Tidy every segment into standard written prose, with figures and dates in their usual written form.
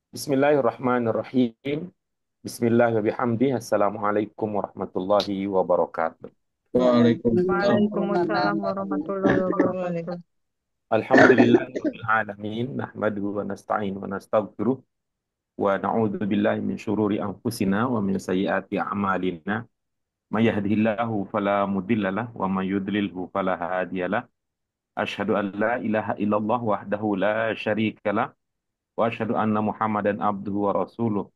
Bismillahirrahmanirrahim. Bismillahirrahmanirrahim. Assalamualaikum warahmatullahi wabarakatuh. Waalaikumsalam Waalaikumsalam warahmatullahi warahmatullahi wabarakatuh. wabarakatuh. Alhamdulillahirabbil alamin, nahmaduhu wa nasta'inu wa nastaghfiruh wa na'udzu billahi min syururi anfusina wa min sayyiati a'malina. May yahdihillahu fala mudhillalah wa may yudlilhu fala hadiyalah. Asyhadu an la ilaha illallah wahdahu la syarikalah wa asyhadu anna Muhammadan abduhu wa rasuluh.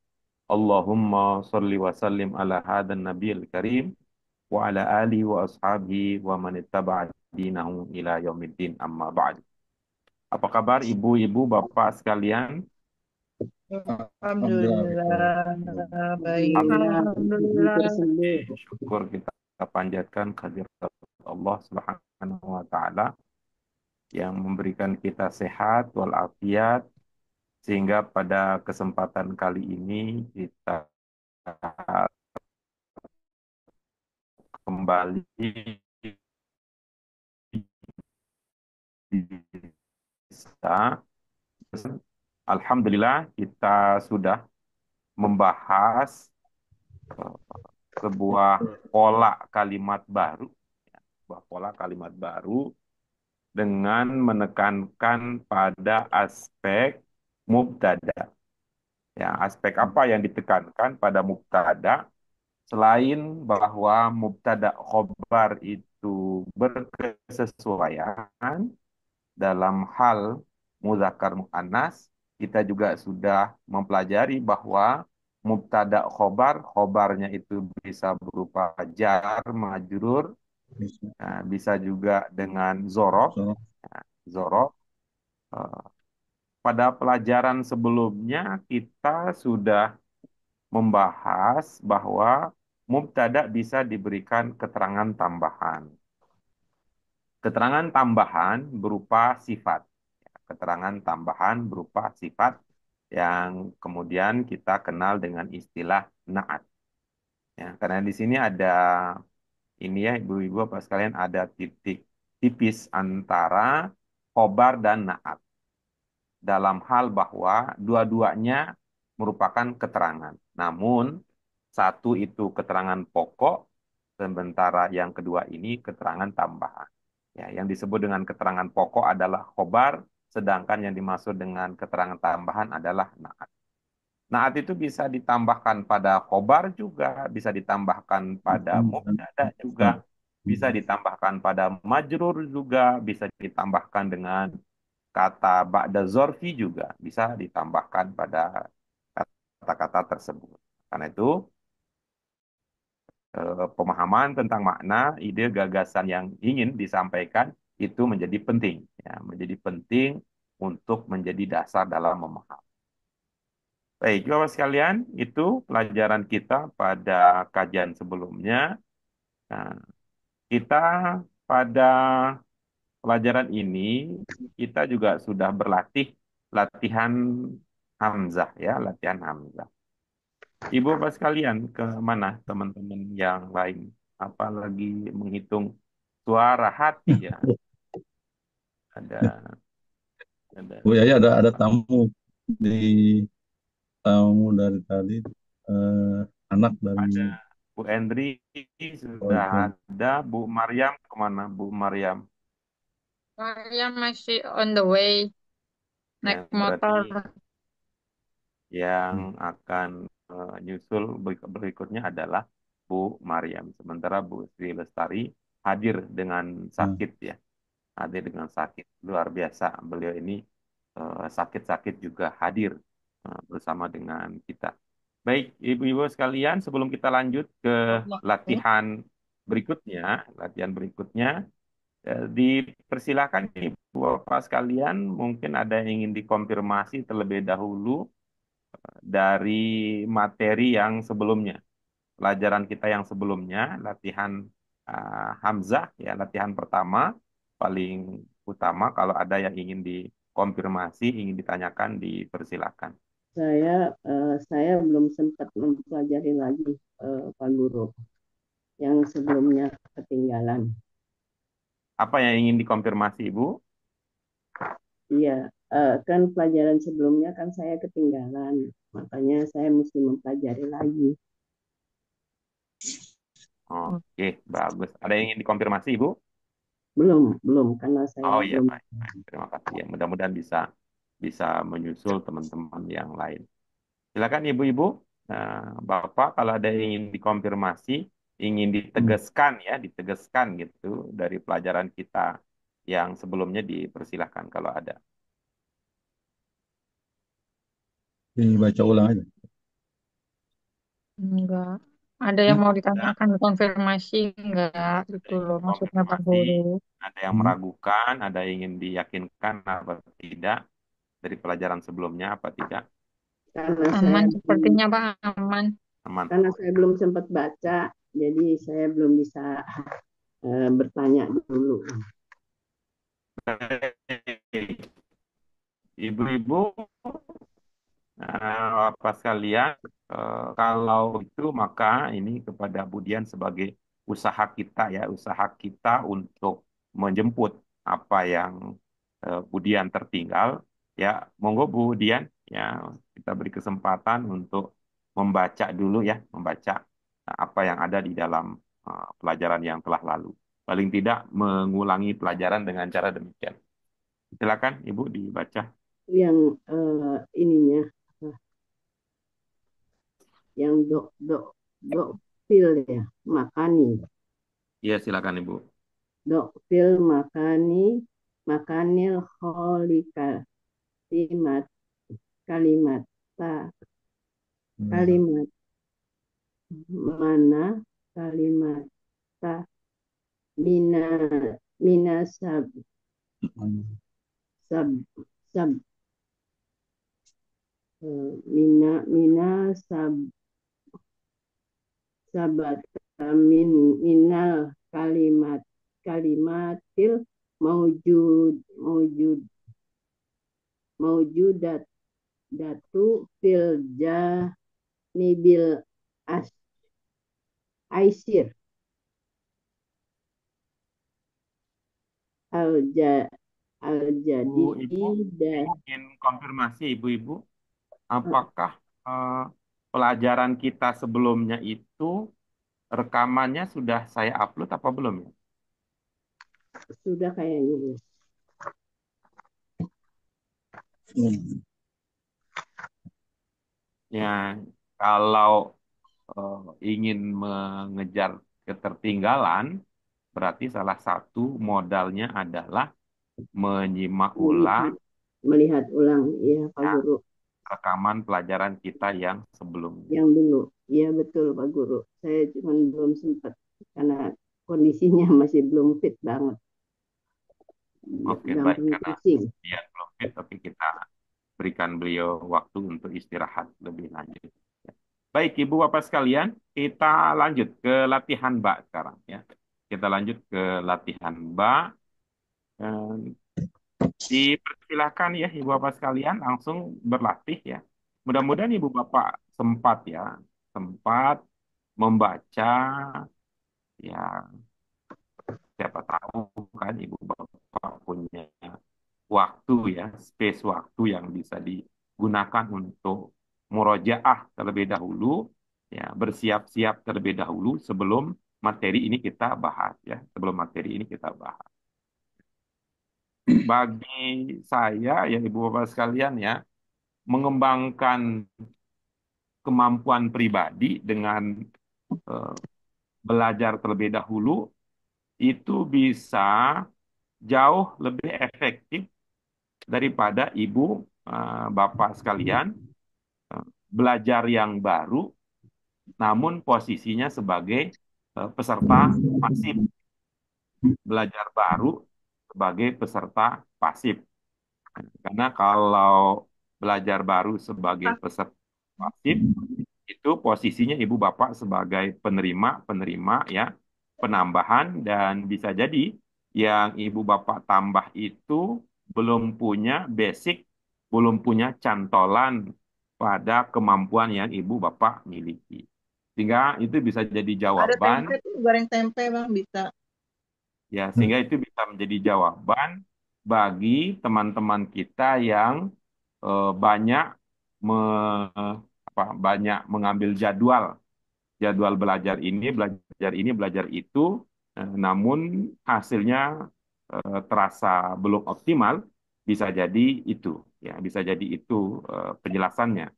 Allahumma shalli wa sallim ala hadan nabiyil karim wa ala alihi wa ashabihi wa man ittaba'a dinahum ila yaumiddin amma ba'd. Apa kabar ibu-ibu, bapak sekalian? Alhamdulillah. Alhamdulillah, baik. Alhamdulillah, Alhamdulillah. syukur kita panjatkan kehadirat Allah Subhanahu wa taala yang memberikan kita sehat walafiat sehingga pada kesempatan kali ini kita kembali bisa. Alhamdulillah kita sudah membahas eh, sebuah pola kalimat baru, sebuah pola kalimat baru dengan menekankan pada aspek mubtada. Ya, aspek apa yang ditekankan pada mubtada selain bahwa mubtada khobar itu berkesesuaian dalam hal muzakkar muannas, kita juga sudah mempelajari bahwa mubtada khobar, khobarnya itu bisa berupa jar, majrur, nah, bisa juga dengan zorof. Nah, zorof. Eh, Pada pelajaran sebelumnya kita sudah membahas bahwa mubtada bisa diberikan keterangan tambahan. Keterangan tambahan berupa sifat. Keterangan tambahan berupa sifat yang kemudian kita kenal dengan istilah naat. Ya, karena di sini ada ini ya ibu-ibu apa sekalian ada titik tipis antara khobar dan naat dalam hal bahwa dua-duanya merupakan keterangan. Namun satu itu keterangan pokok, sementara yang kedua ini keterangan tambahan. Ya, yang disebut dengan keterangan pokok adalah khobar, sedangkan yang dimaksud dengan keterangan tambahan adalah naat. Naat itu bisa ditambahkan pada khobar juga, bisa ditambahkan pada mubtada juga, bisa ditambahkan pada majrur juga, bisa ditambahkan dengan kata ba'da zorfi juga, bisa ditambahkan pada kata-kata tersebut. Karena itu, pemahaman tentang makna, ide, gagasan yang ingin disampaikan itu menjadi penting, ya, menjadi penting untuk menjadi dasar dalam memahami. Baik, Bapak sekalian, itu pelajaran kita pada kajian sebelumnya. Nah, kita pada pelajaran ini kita juga sudah berlatih latihan Hamzah ya, latihan Hamzah. Ibu Bapak sekalian, ke mana teman-teman yang lain? Apalagi menghitung suara hati ya. Ada Bu ada Yaya ada di tamu dari tadi, eh, anak dari ada Bu Endri sudah keluarga. ada, Bu Maryam kemana Bu Maryam? Saya masih on the way, naik Yang motor. berarti yang akan nyusul berikutnya adalah Bu Maryam. Sementara Bu Sri Lestari hadir dengan Nah, sakit ya, hadir dengan sakit luar biasa. Beliau ini sakit-sakit juga hadir bersama dengan kita. Baik, ibu-ibu sekalian, sebelum kita lanjut ke latihan berikutnya, dipersilakan ibu bapak sekalian, mungkin ada yang ingin dikonfirmasi terlebih dahulu dari materi yang sebelumnya, pelajaran kita yang sebelumnya, latihan Hamzah, ya latihan pertama, paling utama. Kalau ada yang ingin dikonfirmasi, ingin ditanyakan, dipersilakan. Saya belum sempat mempelajari lagi, Pak Guru, yang sebelumnya ketinggalan. Apa yang ingin dikonfirmasi, Ibu? Iya, kan pelajaran sebelumnya kan saya ketinggalan, makanya saya mesti mempelajari lagi. Oke, bagus. Ada yang ingin dikonfirmasi, Ibu? Belum, karena saya Oh iya, belum. baik, baik. Terima kasih ya. Mudah-mudahan bisa bisa menyusul teman-teman yang lain. Silakan Ibu-Ibu, Bapak kalau ada yang ingin dikonfirmasi, ingin ditegaskan ya, ditegaskan gitu dari pelajaran kita yang sebelumnya dipersilahkan kalau ada. Dibaca ulang aja. Enggak. Ada yang mau Ada ditanyakan konfirmasi enggak gitu loh maksudnya Pak konfirmasi, Guru. ada yang meragukan, ada yang ingin diyakinkan apa tidak dari pelajaran sebelumnya apa tidak, Karena saya Aman belum, sepertinya Pak, aman. teman. karena saya belum sempat baca, jadi saya belum bisa bertanya dulu. Ibu-ibu, Bapak sekalian, kalau itu maka ini kepada Budian sebagai usaha kita ya, usaha kita untuk menjemput apa yang Budian tertinggal. Ya, monggo Budian, ya kita beri kesempatan untuk membaca dulu ya, membaca apa yang ada di dalam pelajaran yang telah lalu. Paling tidak mengulangi pelajaran dengan cara demikian. Silakan Ibu dibaca. Yang ininya, yang dok fil ya, makani, Iya, silakan Ibu. dok fil makani, makanil holikal kalimat kalimat kalimat mana kalimat ta mina mina sab sab mina mina sabat minal kalimatil maujud maujud maujudat datu fil janibil as aisir al ja al jadi Ibu, ingin konfirmasi Ibu-Ibu, apakah pelajaran kita sebelumnya itu rekamannya sudah saya upload apa belum ya? sudah kayaknya ya. Ya, kalau eh, ingin mengejar ketertinggalan, berarti salah satu modalnya adalah menyimak ulang melihat melihat ulang ya Pak ya, Guru rekaman pelajaran kita yang sebelumnya. yang dulu. Iya betul Pak Guru. Saya cuma belum sempat karena kondisinya masih belum fit banget. Oke, baik, Gampang karena pusing. dia belum fit, tapi kita berikan beliau waktu untuk istirahat lebih lanjut. Ya. Baik, Ibu Bapak sekalian, kita lanjut ke latihan Mbak sekarang ya. Kita lanjut ke latihan Mbak. Eh, Dipersilakan ya Ibu Bapak sekalian langsung berlatih ya. Mudah-mudahan Ibu Bapak sempat ya, sempat membaca ya, siapa tahu kan Ibu Bapak punya waktu ya, space waktu yang bisa digunakan untuk murojaah terlebih dahulu, ya, bersiap-siap terlebih dahulu sebelum materi ini kita bahas ya, sebelum materi ini kita bahas. Bagi saya ya Ibu Bapak sekalian ya, mengembangkan kemampuan pribadi dengan eh, belajar terlebih dahulu itu bisa jauh lebih efektif daripada ibu bapak sekalian belajar yang baru namun posisinya sebagai peserta pasif, belajar baru sebagai peserta pasif. Karena kalau belajar baru sebagai peserta pasif itu posisinya ibu bapak sebagai penerima ya, penambahan, dan bisa jadi yang ibu bapak tambah itu belum punya basic, belum punya cantolan pada kemampuan yang ibu bapak miliki. Sehingga itu bisa jadi Ada jawaban, tempe tuh, goreng tempe Bang bisa. ya, sehingga itu bisa menjadi jawaban bagi teman-teman kita yang banyak banyak mengambil jadwal belajar itu, namun hasilnya terasa belum optimal, bisa jadi itu, ya, bisa jadi itu penjelasannya.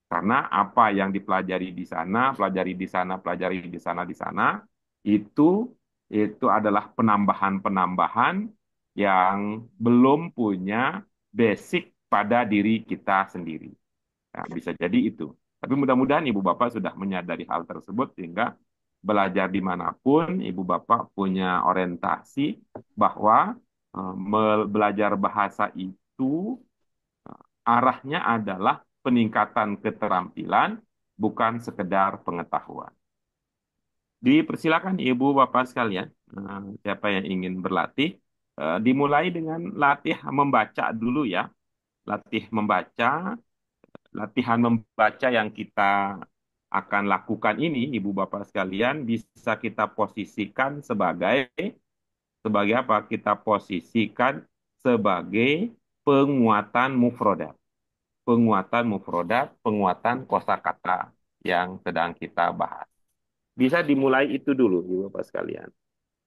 Karena apa yang dipelajari di sana, pelajari di sana, pelajari di sana, itu itu adalah penambahan-penambahan yang belum punya basic pada diri kita sendiri. Nah, bisa jadi itu. Tapi mudah-mudahan Ibu Bapak sudah menyadari hal tersebut sehingga belajar dimanapun Ibu Bapak punya orientasi bahwa belajar bahasa itu arahnya adalah peningkatan keterampilan, bukan sekedar pengetahuan. Dipersilakan Ibu Bapak sekalian, siapa yang ingin berlatih, dimulai dengan latih membaca dulu ya. Latih membaca, latihan membaca yang kita akan lakukan ini, Ibu Bapak sekalian, bisa kita posisikan sebagai sebagai apa? Kita posisikan sebagai penguatan mufrodat. Penguatan kosakata yang sedang kita bahas. Bisa dimulai itu dulu, Ibu Bapak sekalian.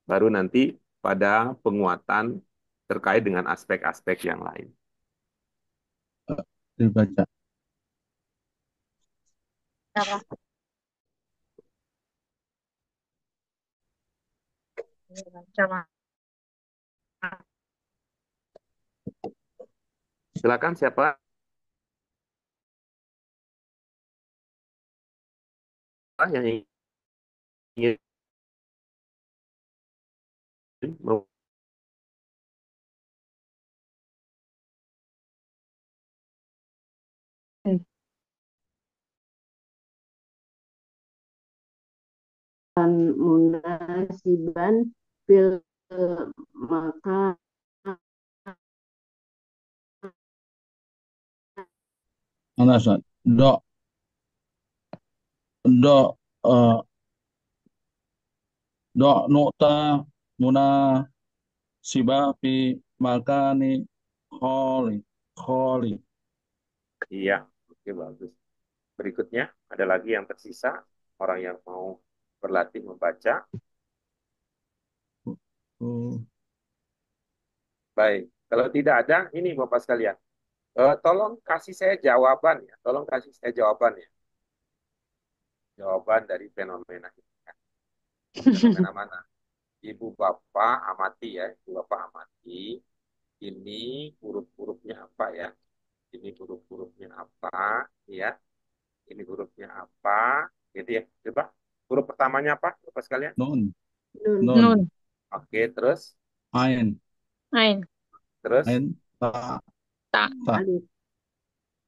Baru nanti pada penguatan terkait dengan aspek-aspek yang lain. Dibaca. Cara baca Silakan siapa yang ingin munasiban fil maka Mana Ustaz? Do eh, do nukta muna siba fi makani kholi kholi. Iya, oke bagus. Berikutnya ada lagi yang tersisa, orang yang mau berlatih membaca. Oh, Baik, kalau tidak ada, ini Bapak sekalian, tolong kasih saya jawaban ya, tolong kasih saya jawaban ya, jawaban dari fenomena ini. Fenomena mana? Ibu Bapak amati ya, Ibu Bapak amati. Ini huruf-hurufnya apa ya? Ini huruf-hurufnya apa? Ya, ini hurufnya apa? Gitu ya. Coba huruf pertamanya apa, Bapak sekalian? nun nun nun nun, Oke, terus, ain ain, terus, ain ta ta, ta alif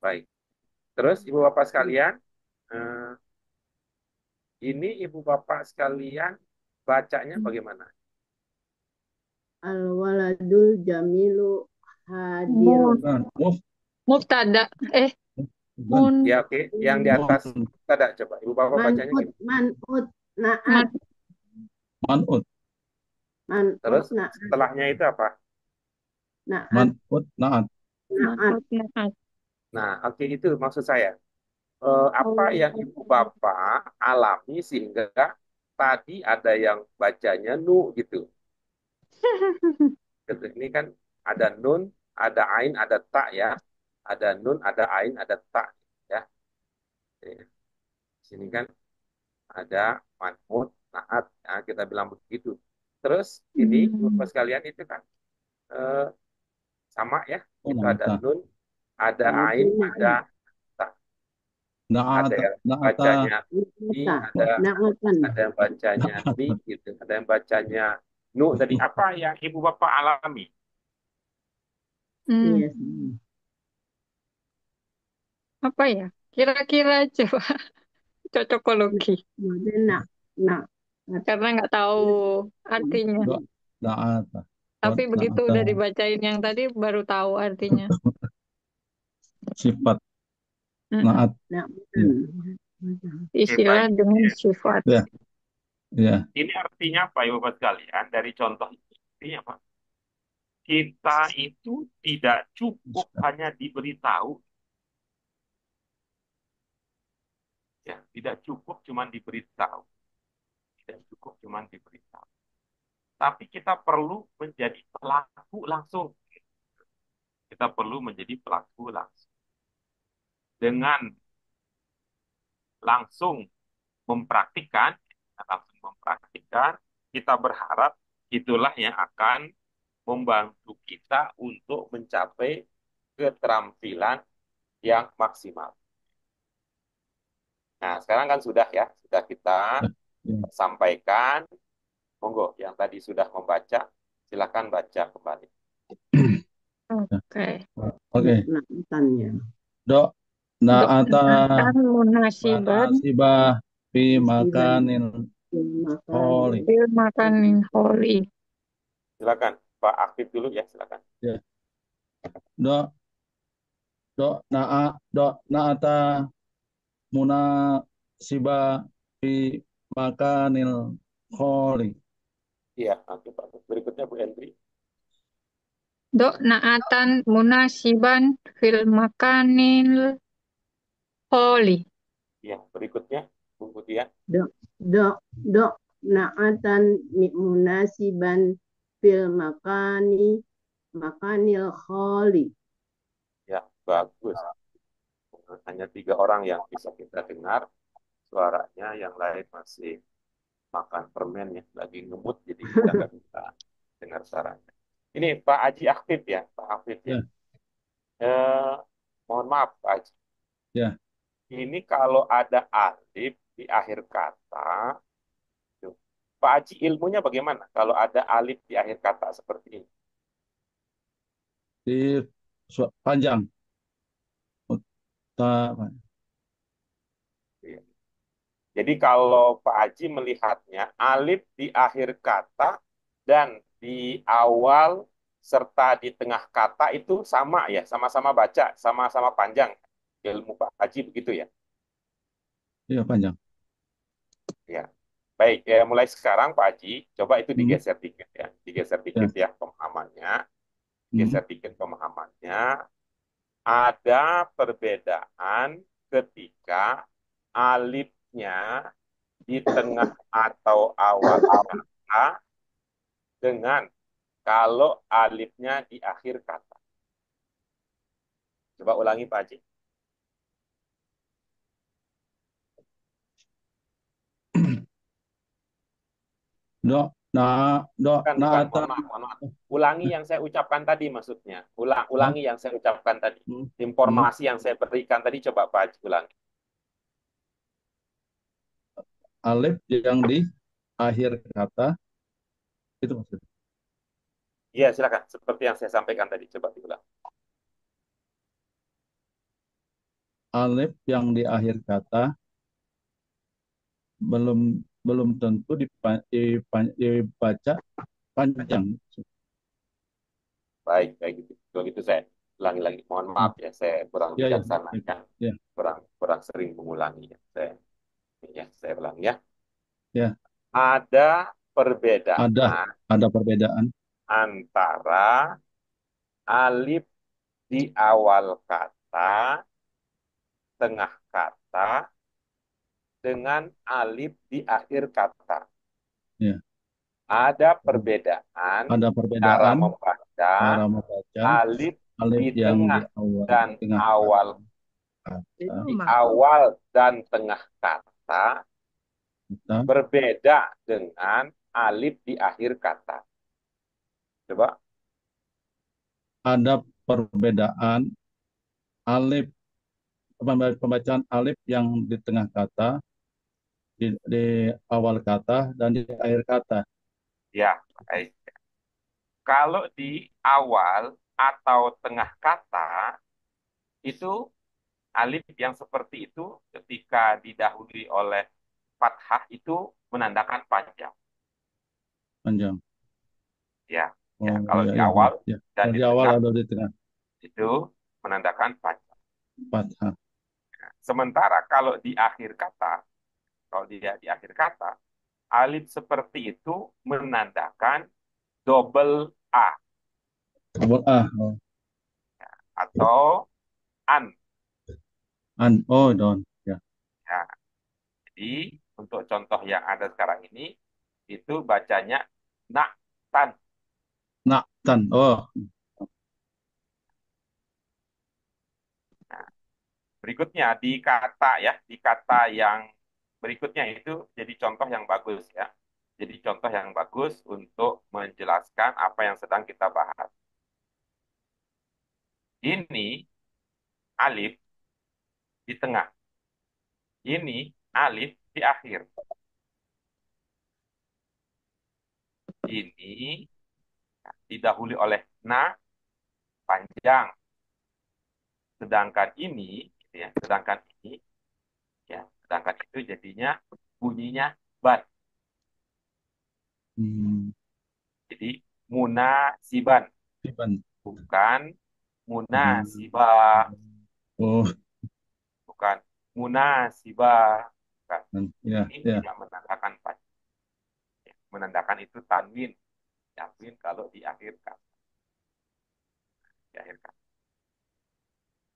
baik. Terus Ibu Bapak sekalian, eh, ini Ibu Bapak sekalian bacanya bagaimana? al waladul jamilu hadir mun, dan muf mubtada, dan mun, Ya, oke. Yang di atas mun ada coba. Ibu Bapak bacanya manut gimana? manut naat man, manut manut Terus setelahnya itu apa? naat manut naat naat manut, naat. Nah, oke itu maksud saya. Apa Oh, yang Ibu Bapak alami sehingga tadi ada yang bacanya nu gitu. Gitu. Ini kan ada nun, ada ain, ada tak ya. Ada nun, ada ain, ada tak ya. Di sini kan ada manhut, naat, ya, kita bilang begitu. Terus ini Bapak hmm, sekalian itu kan eh, sama ya. oh Itu ada naata nun, ada itu ain, ada naat tak. Ada naata yang naata bacanya i, naata naatan ada yang bacanya ni, gitu. Ada yang bacanya nu. Tadi apa yang Ibu Bapak alami? hmm, iya apa ya? Kira-kira coba cocokologi, kemudian nak nak karena nggak tahu artinya. do naata do Tapi begitu naata udah dibacain yang tadi baru tahu artinya. sifat Mm-mm. naat naatan ya Oke, Istilah baik. dengan sifat. ya ya Ini artinya apa Ibu Bapak sekalian? Dari contoh ini artinya apa? kita itu tidak cukup hanya diberitahu, ya, tidak cukup cuma diberitahu, tidak cukup cuma diberitahu. Tapi kita perlu menjadi pelaku langsung. Kita perlu menjadi pelaku langsung. Dengan langsung mempraktikkan, kita berharap itulah yang akan membantu kita untuk mencapai keterampilan yang maksimal. Nah, sekarang kan sudah ya, sudah kita Ya. sampaikan. Monggo, yang tadi sudah membaca, silakan baca kembali. Oke. Oke. Naatannya. Dok, naata Do'atan munasiban munasibah fi makanin holi. bil makanin holi. Silakan, Pak Aktif dulu ya, silakan. Ya. Dok, dok naata munasibah fi makanil holi. Iya, nanti Pak. Berikutnya Bu Hendri. Do'naatan munasiban fil makanil holi. Iya, berikutnya Bu Mutia. Dok, dok, dok, naatan munasiban fil makanil kholi. Ya, bagus. Hanya 3 orang yang bisa kita dengar suaranya, yang lain masih makan permen ya, lagi ngemut, jadi kita nggak bisa dengar suaranya. Ini Pak Haji aktif ya, Pak Aktif ya. Ya. Eh, mohon maaf Pak Haji. Ya. Ini kalau ada alif di akhir kata, tuh, Pak Haji ilmunya bagaimana kalau ada alif di akhir kata seperti ini? Di panjang. Iya. Jadi kalau Pak Haji melihatnya, alif di akhir kata dan di awal serta di tengah kata itu sama ya, sama-sama baca, sama-sama panjang. Ilmu Pak Haji begitu ya. Iya, panjang. Ya. Baik, ya, mulai sekarang Pak Haji, coba itu Hmm. digeser dikit ya. Digeser dikit ya pemahamannya. Geser Hmm. dikit pemahamannya. Ada perbedaan ketika alifnya di tengah atau awal kata dengan kalau alifnya di akhir kata. Coba ulangi Pak Haji. Dok, Bukan, naata. mohon maaf. Ulangi yang saya ucapkan tadi maksudnya. Ulangi yang saya ucapkan tadi. Hmm. Informasi yang saya berikan tadi, coba Pak Haji ulangi. Alif yang di akhir kata itu maksudnya. Iya, silakan. Seperti yang saya sampaikan tadi, coba diulang. Alif yang di akhir kata belum belum tentu dibaca panjang. Baik, baik gitu. Kalau gitu saya ulangi lagi. Mohon maaf ya, saya kurang Ya, ya, bijaksana ya. ya, Kurang sering mengulangi ya. Saya ulangi ya. ya. Ada perbedaan Ada perbedaan antara alif di awal kata, tengah kata, dengan alif di akhir kata. ya. Ada perbedaan Ada cara perbedaan membaca cara membaca alif alif di yang di tengah awal dan tengah awal kata di awal dan tengah kata kita. berbeda dengan alif di akhir kata. Coba. Ada perbedaan alif pembacaan alif yang di tengah kata, di awal kata dan di akhir kata. Ya, baik. Kalau di awal atau tengah kata, itu alif yang seperti itu ketika didahului oleh fathah itu menandakan panjang. Panjang. Ya, ya. Oh, Kalau ya, di ya, awal ya. dan Kalau di di awal tengah atau di tengah itu menandakan panjang. fathah. Sementara kalau dia di akhir kata, alif seperti itu menandakan double A. Kabul ah. Oh. atau an. Oh, don. Ya. Ya, jadi untuk contoh yang ada sekarang ini itu bacanya naktan. Naktan. Oh. Nah, berikutnya di kata ya, di kata yang berikutnya itu jadi contoh yang bagus ya. Jadi contoh yang bagus untuk menjelaskan apa yang sedang kita bahas. Ini alif di tengah. Ini alif di akhir. Ini didahului oleh na panjang. Sedangkan ini, gitu ya, sedangkan itu jadinya bunyinya bat. Hmm. Jadi munasiban, Iban. bukan Hmm. munasiba, Oh, bukan munasiba, bukan. ya, Ini ya. tidak menandakan panjang. Menandakan itu tanwin. Tanwin kalau diakhirkan. Diakhirkan.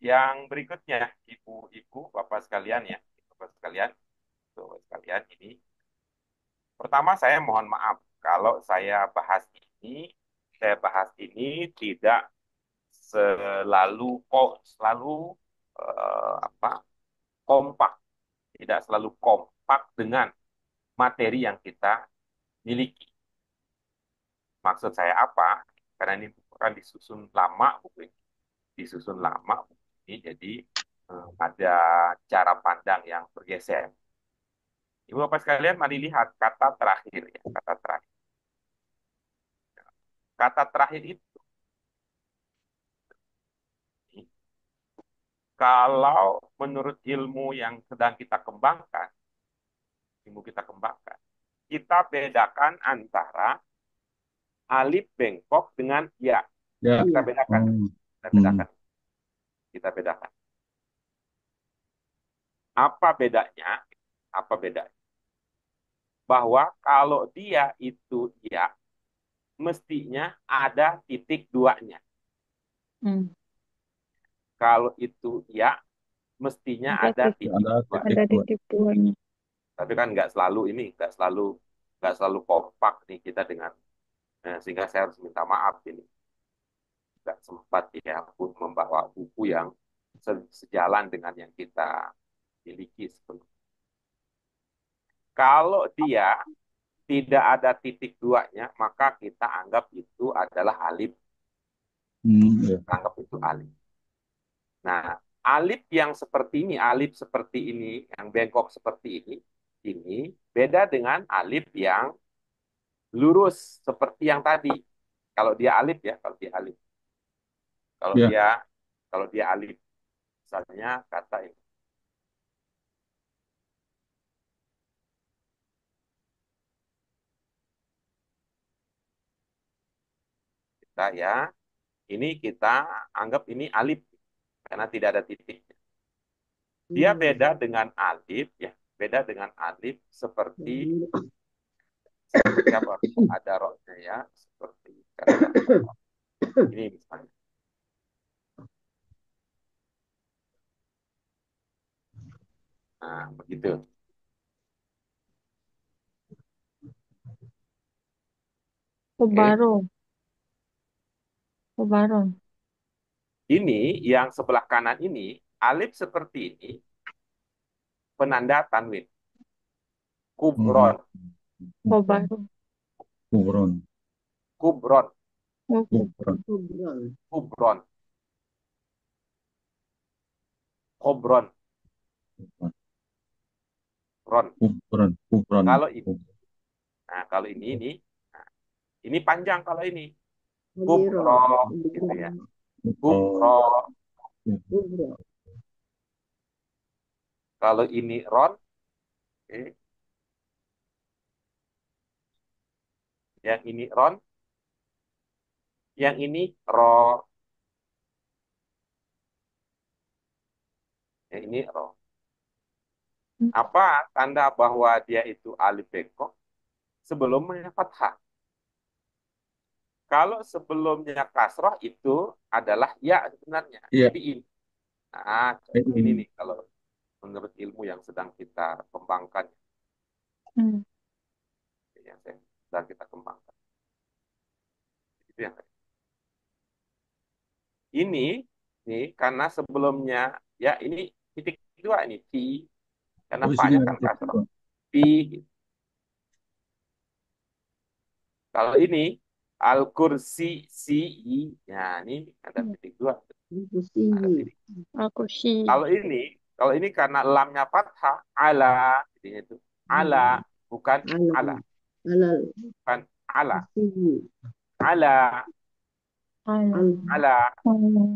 Yang berikutnya, ibu-ibu, bapak sekalian ya, bapak sekalian, bapak sekalian ini. Pertama saya mohon maaf kalau saya bahas ini tidak selalu apa kompak, tidak selalu kompak dengan materi yang kita miliki. Maksud saya apa? Karena ini bukan disusun lama buku ini, disusun lama buku ini, jadi ada cara pandang yang bergeser. Ibu bapak sekalian, mari lihat kata terakhir ya, kata terakhir. Kata terakhir itu kalau menurut ilmu kita kembangkan, kita bedakan antara alif bengkok dengan ya. Ya. Kita Iya. bedakan, Oh. kita Hmm. bedakan, kita bedakan. Apa bedanya? Apa bedanya? Bahwa kalau dia itu ya, mestinya ada titik duanya. Hmm. Kalau itu ya, mestinya Ada ada titik, titik Ada duanya. titik ada dua. titik duanya. Tapi kan nggak selalu ini, nggak selalu kompak nih kita dengan sehingga saya harus minta maaf ini. Nggak sempat ya pun membawa buku yang sejalan dengan yang kita miliki sebelumnya. Kalau dia tidak ada titik duanya, maka kita anggap itu adalah alif. Hmm, ya. Anggap itu alif. Nah, alif yang seperti ini, alif seperti ini, yang bengkok seperti ini beda dengan alif yang lurus seperti yang tadi. Kalau dia alif ya, kalau dia alif. Kalau Ya. dia kalau dia alif, misalnya kata ini, kita ya, ini kita anggap ini alif karena tidak ada titik. Dia Hmm. beda dengan alif ya, beda dengan alif seperti apa? Ada roknya ya, seperti kan ada ini misalnya. Nah, begitu. Oke. Kobaron, kobaron. Ini yang sebelah kanan ini, alif seperti ini, penanda tanwin. Hmm. Kubron, Kobaron. Kubron. kubron, Oh, Kubron. Ngobrol. kubron, kobron, ron. Kubron. Kubron. Kalau ini, nah kalau nah, ini panjang kalau ini. Biro. Kubro, gitu ya. Kubro. Oh. Biro. Kalau ini ron, oke. Yang ini ron, yang ini ro, yang ini ro. Apa tanda bahwa dia itu alif bengkok? Sebelumnya fathah. Kalau sebelumnya kasroh itu adalah ya sebenarnya. Iya, Jadi ini. Nah, ini ini. nih kalau menurut ilmu yang sedang kita kembangkan, Hmm. yang sedang kita kembangkan. Itu yang ini nih karena sebelumnya ya ini titik dua ini fi karena Oh, di sini fa-nya ada kan titik kasroh. dua. Fi. Kalau ini al kursi si i, ya ini ada titik dua. Diskusi. Ada titik. Aku sih. Kalau ini karena lamnya fathah ala, jadi itu ala bukan ala, Alal. Alal. bukan ala, Kursi. ala, Alam. Al. ala, Alam.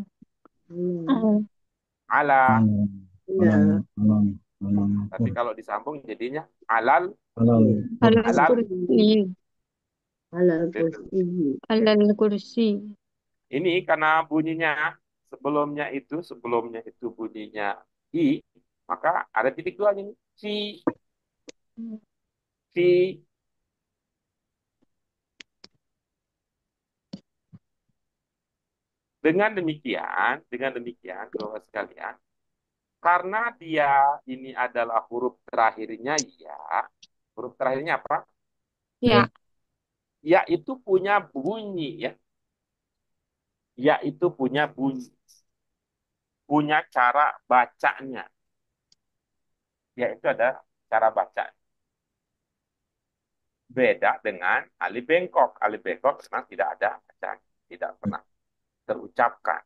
Alal. Alam. ala. Alam, alam, Ya. alam, alam. Tapi kalau disambung jadinya alal, Halal Alal kursi. alal. kursi. Alal Gitu. kursi. Alal kursi. Ini karena bunyinya sebelumnya itu bunyinya i, maka ada titik dua ini. Si, si. Dengan demikian, Bapak sekalian, karena dia ini adalah huruf terakhirnya ya, huruf terakhirnya apa? Ya, Ya. Ya itu punya bunyi ya, ya itu punya bunyi, punya cara bacanya. Ya itu ada cara baca. Beda dengan alif bengkok. Alif bengkok memang tidak ada bacaan, tidak pernah terucapkan.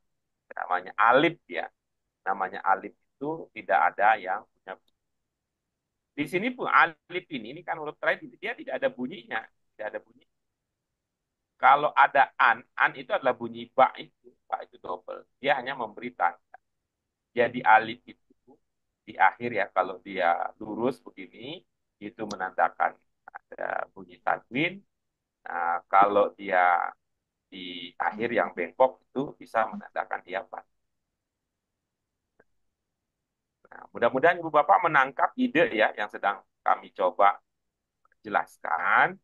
Namanya alif ya, namanya alif itu tidak ada yang punya. Di sini pun alif ini kan huruf terakhir dia tidak ada bunyinya, tidak ada bunyi. Kalau ada an itu adalah bunyi ba itu double. Dia hanya memberi tanda. Jadi alif itu di akhir ya kalau dia lurus begini itu menandakan ada bunyi tanwin. Nah, kalau dia di akhir yang bengkok itu bisa menandakan dia ba. Nah, mudah-mudahan Ibu Bapak menangkap ide ya yang sedang kami coba jelaskan.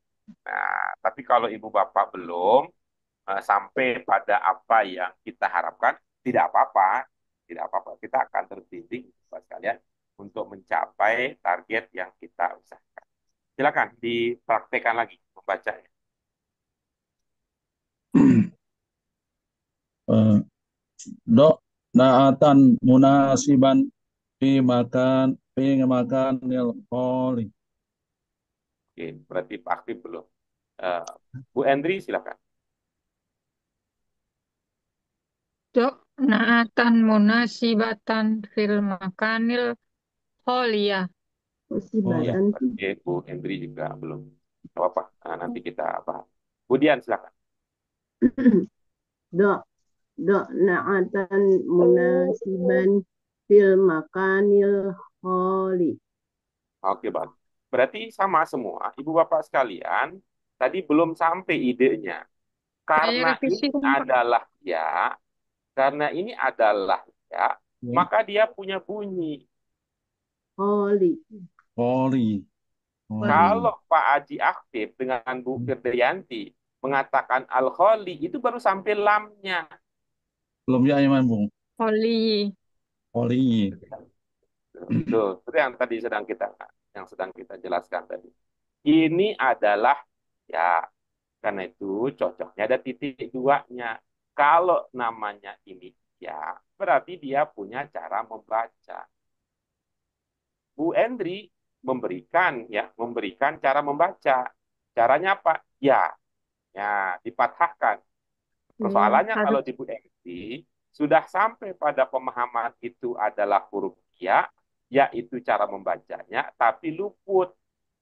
Nah, tapi kalau Ibu Bapak belum sampai pada apa yang kita harapkan, tidak apa-apa. Tidak apa-apa, kita akan terbimbing Bapak sekalian untuk mencapai target yang kita usahakan. Silakan dipraktekkan lagi membacanya. Dok, naatan munasiban fi makan nil kholi. Oke, berarti Pak Aktif belum. Eh, Bu Endri, silakan. Dok. Naatan munasibatan fil makanil holiyah. Oh, Iya, Musibatan. berarti Bu Endri juga belum. Tidak apa-apa, nah, nanti kita bahas. Bu Dian, silakan. Dok. Dok. Na'atan munasiban fil makanil kholi. Oke, Bang. Berarti sama semua. Ibu Bapak sekalian, tadi belum sampai idenya. Saya Karena revisi ini kan, Pak. adalah ya, karena ini adalah ya, ya. maka dia punya bunyi. Kholi. Kholi. Kholi. Kalau Pak Haji Aktif dengan Bu Firdayanti mengatakan al-kholi, itu baru sampai lamnya. Belum ya, Iman, Bung. Holi. Kholi. Tuh, itu yang sedang kita jelaskan tadi. Ini adalah ya, karena itu cocoknya ada titik duanya. Kalau namanya ini ya, berarti dia punya cara membaca. Bu Endri memberikan cara membaca. Caranya apa? Ya, dipatahkan. Iya, Persoalannya harus. kalau di Bu Endri sudah sampai pada pemahaman itu adalah huruf ya itu cara membacanya, tapi luput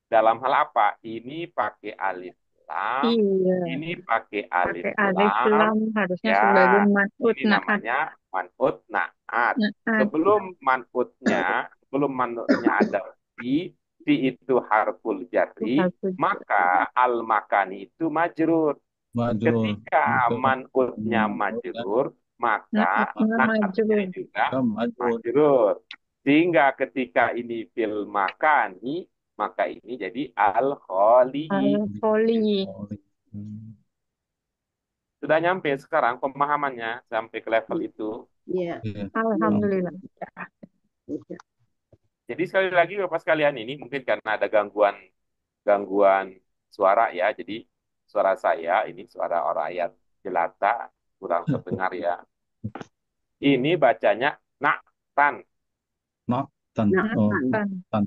dalam hal apa? Ini pakai alif lam, Iya. ini pakai alif Pakai alif lam, lam harusnya ya, sebagai man'ut ini naat. namanya man'ut naat. Naat. Sebelum man'utnya ada fi itu harful jarri, Harus. maka al makani itu majrur. Majrur. Ketika Itu. man'utnya Ya. majrur, maka Naatnya naatnya majrur. juga Majrur. majrur. Sehingga ketika ini fil makani, maka ini jadi al-kholi. Al-holi. Kholi. Hmm. Sudah nyampe sekarang pemahamannya sampai ke level itu. Iya, Iya. Alhamdulillah. bisa. Jadi sekali lagi Bapak sekalian ini mungkin karena ada gangguan gangguan suara ya. Jadi suara saya ini suara orang yang jelata kurang terdengar ya. Ini bacanya naktan. Nak tan. Nah, Oh, kan. Kan. tan.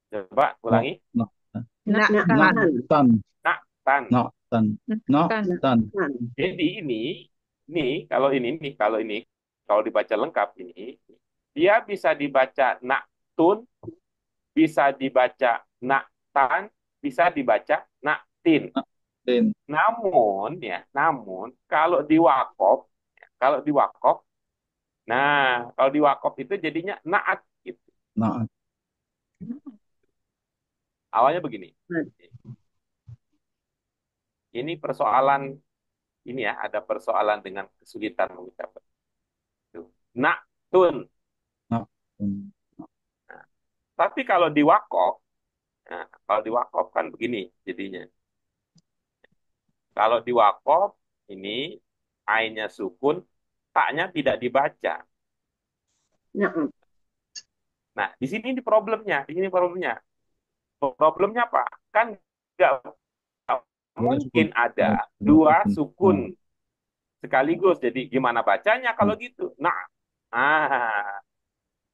Coba Oh, ulangi. nak. Nak Nah, kan. Nak kan. tan. Naktan. Nak tan. Nak Kan. Nah, tan. kan. Jadi ini kalau dibaca lengkap ini dia bisa dibaca naktun, bisa dibaca naktan, bisa dibaca naktin. Nak tin. Namun kalau diwakaf, nah kalau diwakaf itu jadinya naat gitu. Nak. Awalnya begini. Nah, Ini persoalan ini ya, ada persoalan dengan kesulitan mengucapkan. Naktun. Nak. Tun. Nah, tapi kalau diwakaf kan begini jadinya. Kalau diwakaf ini ainnya sukun, taknya tidak dibaca. nah, Nah, di sini problemnya. Problemnya apa? Kan nggak Dua sukun. mungkin ada Dua dua sukun. sukun sekaligus. Jadi gimana bacanya kalau gitu? Ah,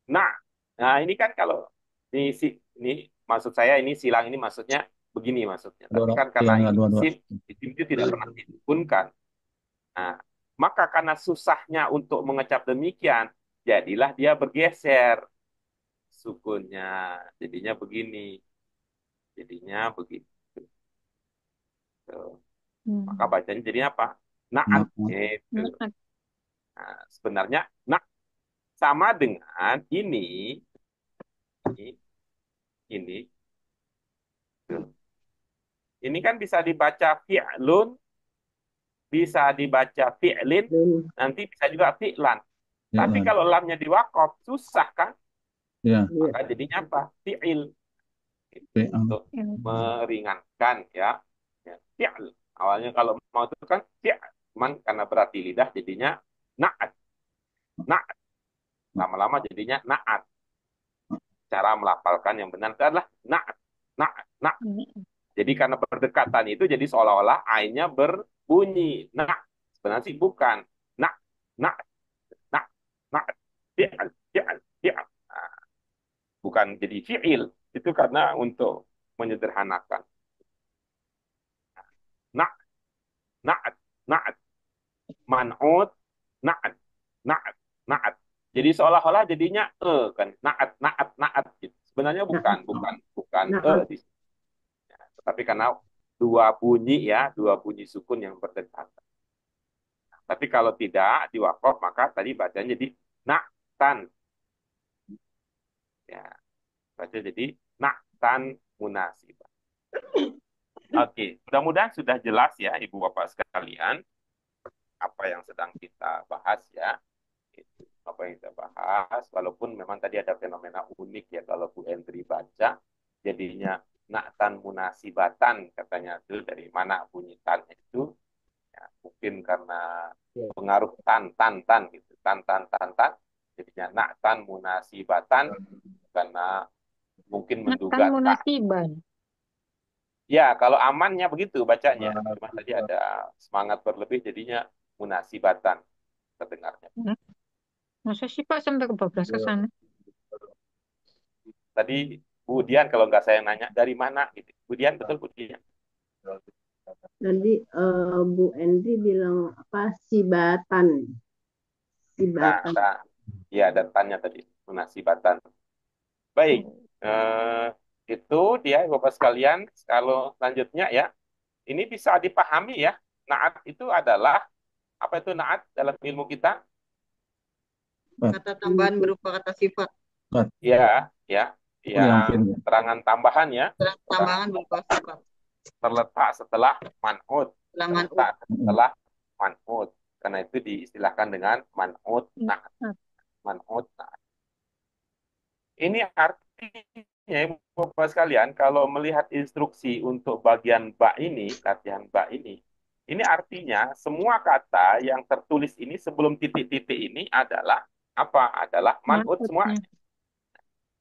nah, nah ini kan kalau ini maksud saya ini silang ini maksudnya begini maksudnya. Tapi Dua. kan Iya, karena enggak ini dua-dua. isim itu tidak pernah disukunkan. Nah, maka karena susahnya untuk mengecap demikian, jadilah dia bergeser sukunnya. Jadinya begini. Tuh. Maka bacanya jadi apa? Naat. Nak. Gitu. Nak. Nah, sebenarnya nak sama dengan ini, ini. Tuh. Ini kan bisa dibaca fi'lun, bisa dibaca fi'lin, belum. nanti bisa juga fi'lan. Ya, Tapi kalau lamnya diwakaf, susah kan? ya. Iya. Maka jadinya apa? Fi'il. P. Untuk meringankan ya. Ya, fi'l. Awalnya kalau mau itu kan fi'l. Cuman karena berarti lidah jadinya na'at. Na'at. Lama-lama jadinya na'at. Cara melafalkan yang benar itu adalah na'at. Na'at. Na'at. Jadi karena berdekatan itu jadi seolah-olah ainnya berbunyi. Nah, sebenarnya sih bukan. Nah, nah, nah, nah, fi'al, fi'al, fi'al. Nah, bukan jadi fi'il. Itu karena untuk menyederhanakan. Nah, nah, nah, man'ud, na'at, na'at, na'at. Jadi seolah-olah jadinya kan na'at, na'at, na'at gitu. Sebenarnya bukan, bukan Nah, di sini. Tapi karena dua bunyi sukun yang berdekatan. Tapi kalau tidak diwakaf maka tadi bacanya jadi naktan. Ya, baca jadi naktan munasibah. Oke, mudah-mudahan sudah jelas ya Ibu Bapak sekalian apa yang sedang kita bahas ya. Apa yang kita bahas, walaupun memang tadi ada fenomena unik ya kalau Bu Endri baca, jadinya naktan munasibatan katanya itu dari mana bunyi tan itu. Ya, mungkin karena pengaruh tan gitu, tan, jadinya naktan munasibatan karena mungkin Nak kan menduga tak. munasiban. Ya, kalau amannya begitu bacanya. Cuma tadi ada semangat berlebih jadinya munasibatan terdengarnya. Masa sih Pak sampai kebablas ke sana? Tadi Bu Dian kalau nggak saya nanya dari mana gitu. Bu Dian betul Bu Dian. tadi Bu Endri bilang apa sibatan, Nah, sibatan. ya dan tanya tadi munasibatan. Baik, eh, itu dia Bapak sekalian. Kalau selanjutnya ya, ini bisa dipahami ya. Naat itu adalah apa itu naat dalam ilmu kita? Kata tambahan berupa kata sifat. Ya, ya, Oh, yang yang keterangan tambahan ya, Tambahan berupa sifat. terletak setelah man'ud, Setelah man'ud. terletak setelah man'ud. Karena itu diistilahkan dengan man'ud naat. Man'ud naat. Ini artinya Bapak sekalian, kalau melihat instruksi untuk bagian ba ini, latihan ba ini, Ini artinya semua kata yang tertulis ini sebelum titik-titik ini adalah apa? Adalah man'ut semua. Maksudnya.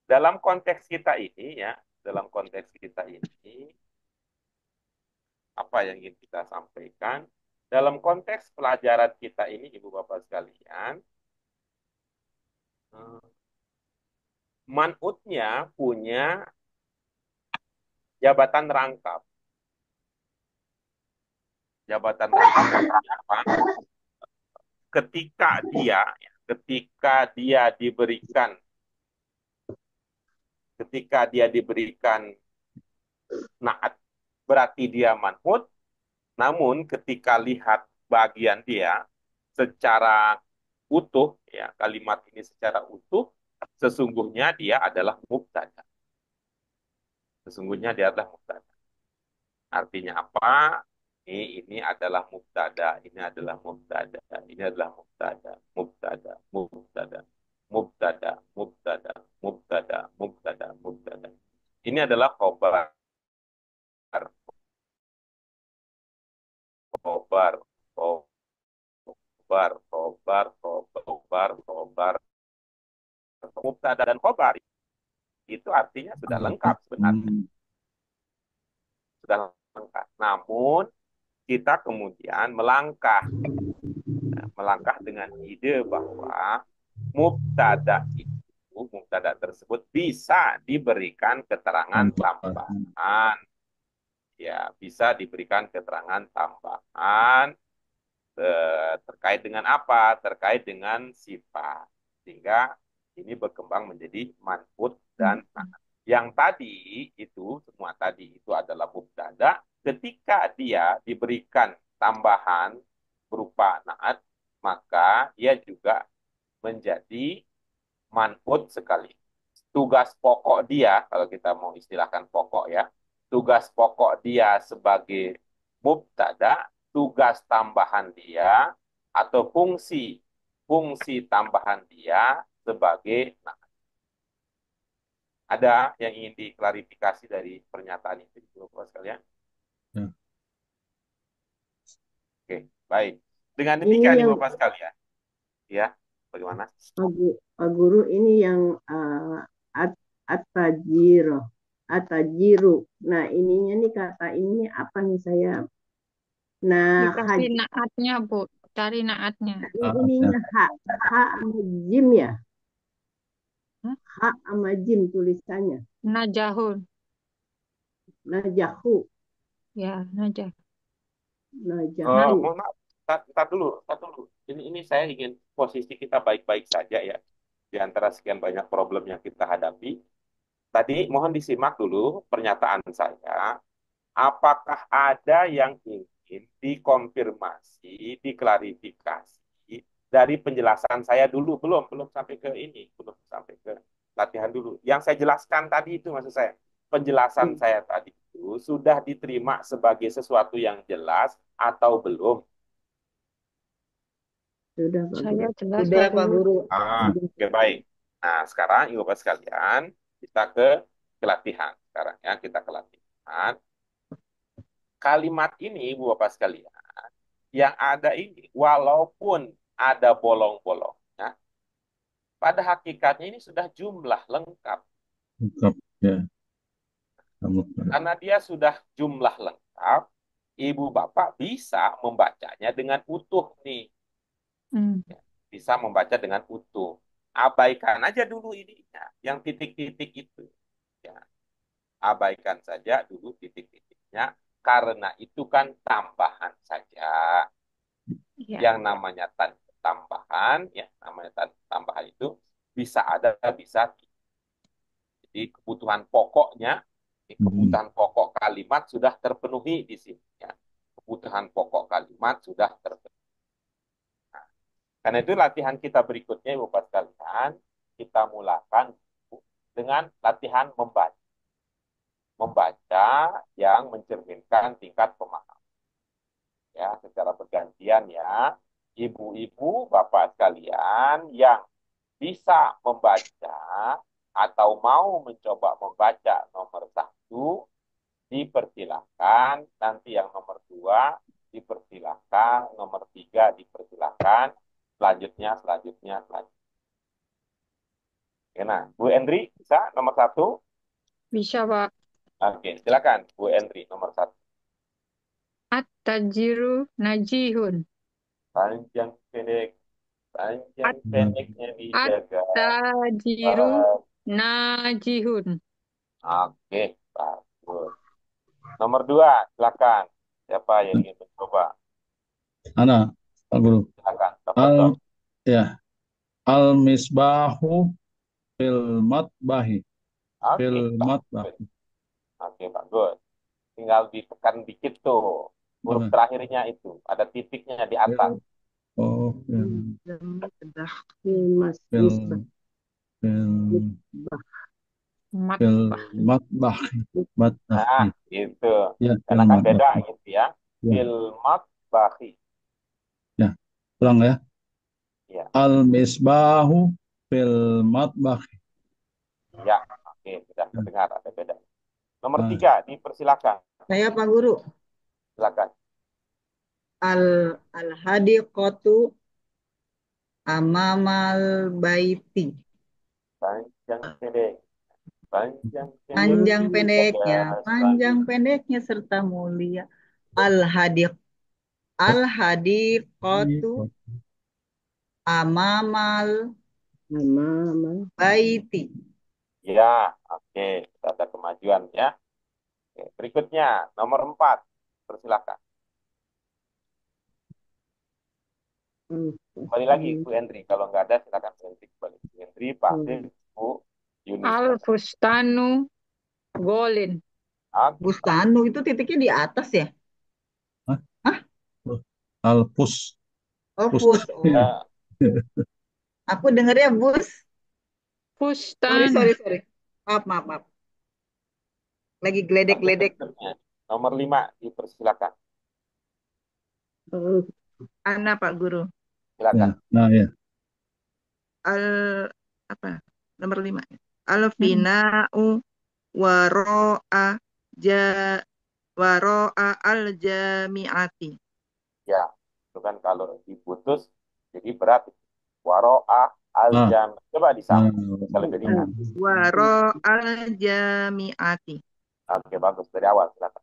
Dalam konteks kita ini ya, dalam konteks kita ini apa yang ingin kita sampaikan? Dalam konteks pelajaran kita ini, Ibu Bapak sekalian, man'utnya punya jabatan rangkap. Jabatan rangkap maksudnya apa? Ketika dia diberikan naat, berarti dia man'ut. Namun ketika lihat bagian dia secara utuh, ya kalimat ini secara utuh, sesungguhnya dia adalah mubtada. Sesungguhnya dia adalah mubtada. Artinya apa? Ini adalah mubtada, ini adalah mubtada, ini adalah mubtada, mubtada, mubtada, mubtada, mubtada, mubtada, mubtada, mubtada. Ini adalah khobar, khobar, khobar, khobar, khobar, khobar, mubtada dan khobar itu artinya sudah lengkap sebenarnya, sudah lengkap. Namun kita kemudian melangkah dengan ide bahwa mubtada tersebut bisa diberikan keterangan tambahan, ya bisa diberikan keterangan tambahan terkait dengan apa? Terkait dengan sifat, sehingga ini berkembang menjadi man'ut dan yang tadi itu semua tadi itu adalah mubtada. Ketika dia diberikan tambahan berupa naat, maka dia juga menjadi man'ut sekali. Tugas pokok dia, kalau kita mau istilahkan pokok ya, tugas pokok dia sebagai mubtada, tugas tambahan dia atau fungsi tambahan dia sebagai naat. Ada yang ingin diklarifikasi dari pernyataan itu, Bapak sekalian? Ya. Oke, baik. Dengan Ini demikian, yang Bapak sekalian, ya, bagaimana? Pak Guru ini yang at-tajiro, atajiru. Nah, ininya nih kata ini apa nih saya? Nah, Dikasih naatnya, Bu. Cari naatnya. ininya ha sama jim ya. Hah? Ha sama jim tulisannya. Najahun. Najahu, Ya, najah. najahu. Mohon maaf, tar dulu. Ini saya ingin posisi kita baik-baik saja ya, di antara sekian banyak problem yang kita hadapi. Tadi mohon disimak dulu pernyataan saya. Apakah ada yang ingin dikonfirmasi, diklarifikasi dari penjelasan saya dulu? Belum sampai ke ini, belum sampai ke latihan dulu. Yang saya jelaskan tadi itu maksud saya, penjelasan saya tadi itu sudah diterima sebagai sesuatu yang jelas atau belum? Sudah, Pak Saya Guru. jelas, Sudah, Pak Pak Guru. Guru. Oke, baik. Nah, sekarang Ibu Bapak sekalian, kita ke latihan. Sekarang ya, kita ke latihan. Kalimat ini, Ibu Bapak sekalian, yang ada ini, walaupun ada bolong-bolongnya, pada hakikatnya ini sudah jumlah lengkap. Lengkap, ya. Karena dia sudah jumlah lengkap, Ibu Bapak bisa membacanya dengan utuh nih. Bisa membaca dengan utuh. Abaikan aja dulu ininya, yang titik-titik itu. Ya. Abaikan saja dulu titik-titiknya, karena itu kan tambahan saja. Ya. Yang namanya tambahan, ya namanya tambahan itu bisa ada, bisa tidak. Jadi kebutuhan pokok kalimat sudah terpenuhi di sini. Ya. Kebutuhan pokok kalimat sudah terpenuhi. Nah, karena itu latihan kita berikutnya, Ibu Bapak sekalian, kita mulakan dengan latihan membaca. Membaca yang mencerminkan tingkat pemahaman. Ya, secara bergantian ya. Ibu-ibu, bapak sekalian yang bisa membaca atau mau mencoba membaca nomor 1, dipersilahkan. Nanti yang nomor 2 dipersilahkan. Nomor 3 dipersilahkan. Selanjutnya. Oke, nah, Bu Endri bisa nomor 1? Bisa, Pak. Oke, silakan Bu Endri nomor 1. At-tajiru najihun. Panjang pendeknya dijaga. At-tajiru najihun. Oke, bagus. Nomor 2, silakan. Siapa yang ingin mencoba? Ana, Pak Guru. Silakan, Al, Tafadhol. ya, al-misbahu fil matbahi. Oke, Fil matbah. bagus. Oke, bagus. Tinggal ditekan dikit tuh. Huruf Apa? terakhirnya itu. Ada titiknya di atas. Oh, Mas fil, Misbah. fil, Mat. fil matbah. Matbah. Nah, itu. Ya, fil Karena kan matbah. beda gitu ya. Ya, Filmat bahi. ya. Ulang ya. Ya, Al-misbahu fil matbah. ya. Oke, sudah terdengar ada beda. Nomor Ah, 3, dipersilakan. Saya Pak Guru. Silakan. Al-hadiqatu amamal baiti. Panjang pendek. Panjang Panjang pendeknya panjang pendeknya serta mulia. Al-hadiq. Al-hadiqatu amamal Mama. baiti. Ya, oke. Sudah ada kemajuan ya. Oke, berikutnya, nomor 4. Persilakan. Kembali lagi, Bu Endri. Kalau nggak ada, silakan Bu Endri kembali. Bu Endri, Pak Afif, Bu Yunisa. Al-fustanu golin. Oke, Bustanu itu titiknya di atas ya? ah, Hah? Al-pus. Oh, Pus. pus. Oh. ya. Aku dengarnya bus. Sorry, Fustan. sorry. Maaf. Lagi geledek-geledek. Berikutnya, nomor 5, dipersilakan. Ana Pak Guru. Silakan. Ya, nah ya. Al apa? Nomor 5. Al-fina'u waro'a ja waro'a al-jami'ati. Ya, itu kan kalau diputus, jadi berat. Waro'ah Ah, al-jam. Coba disambung. ah, Bisa lebih ringan. Waro'a al-jami'ati. Oke, bagus. Dari awal, silakan.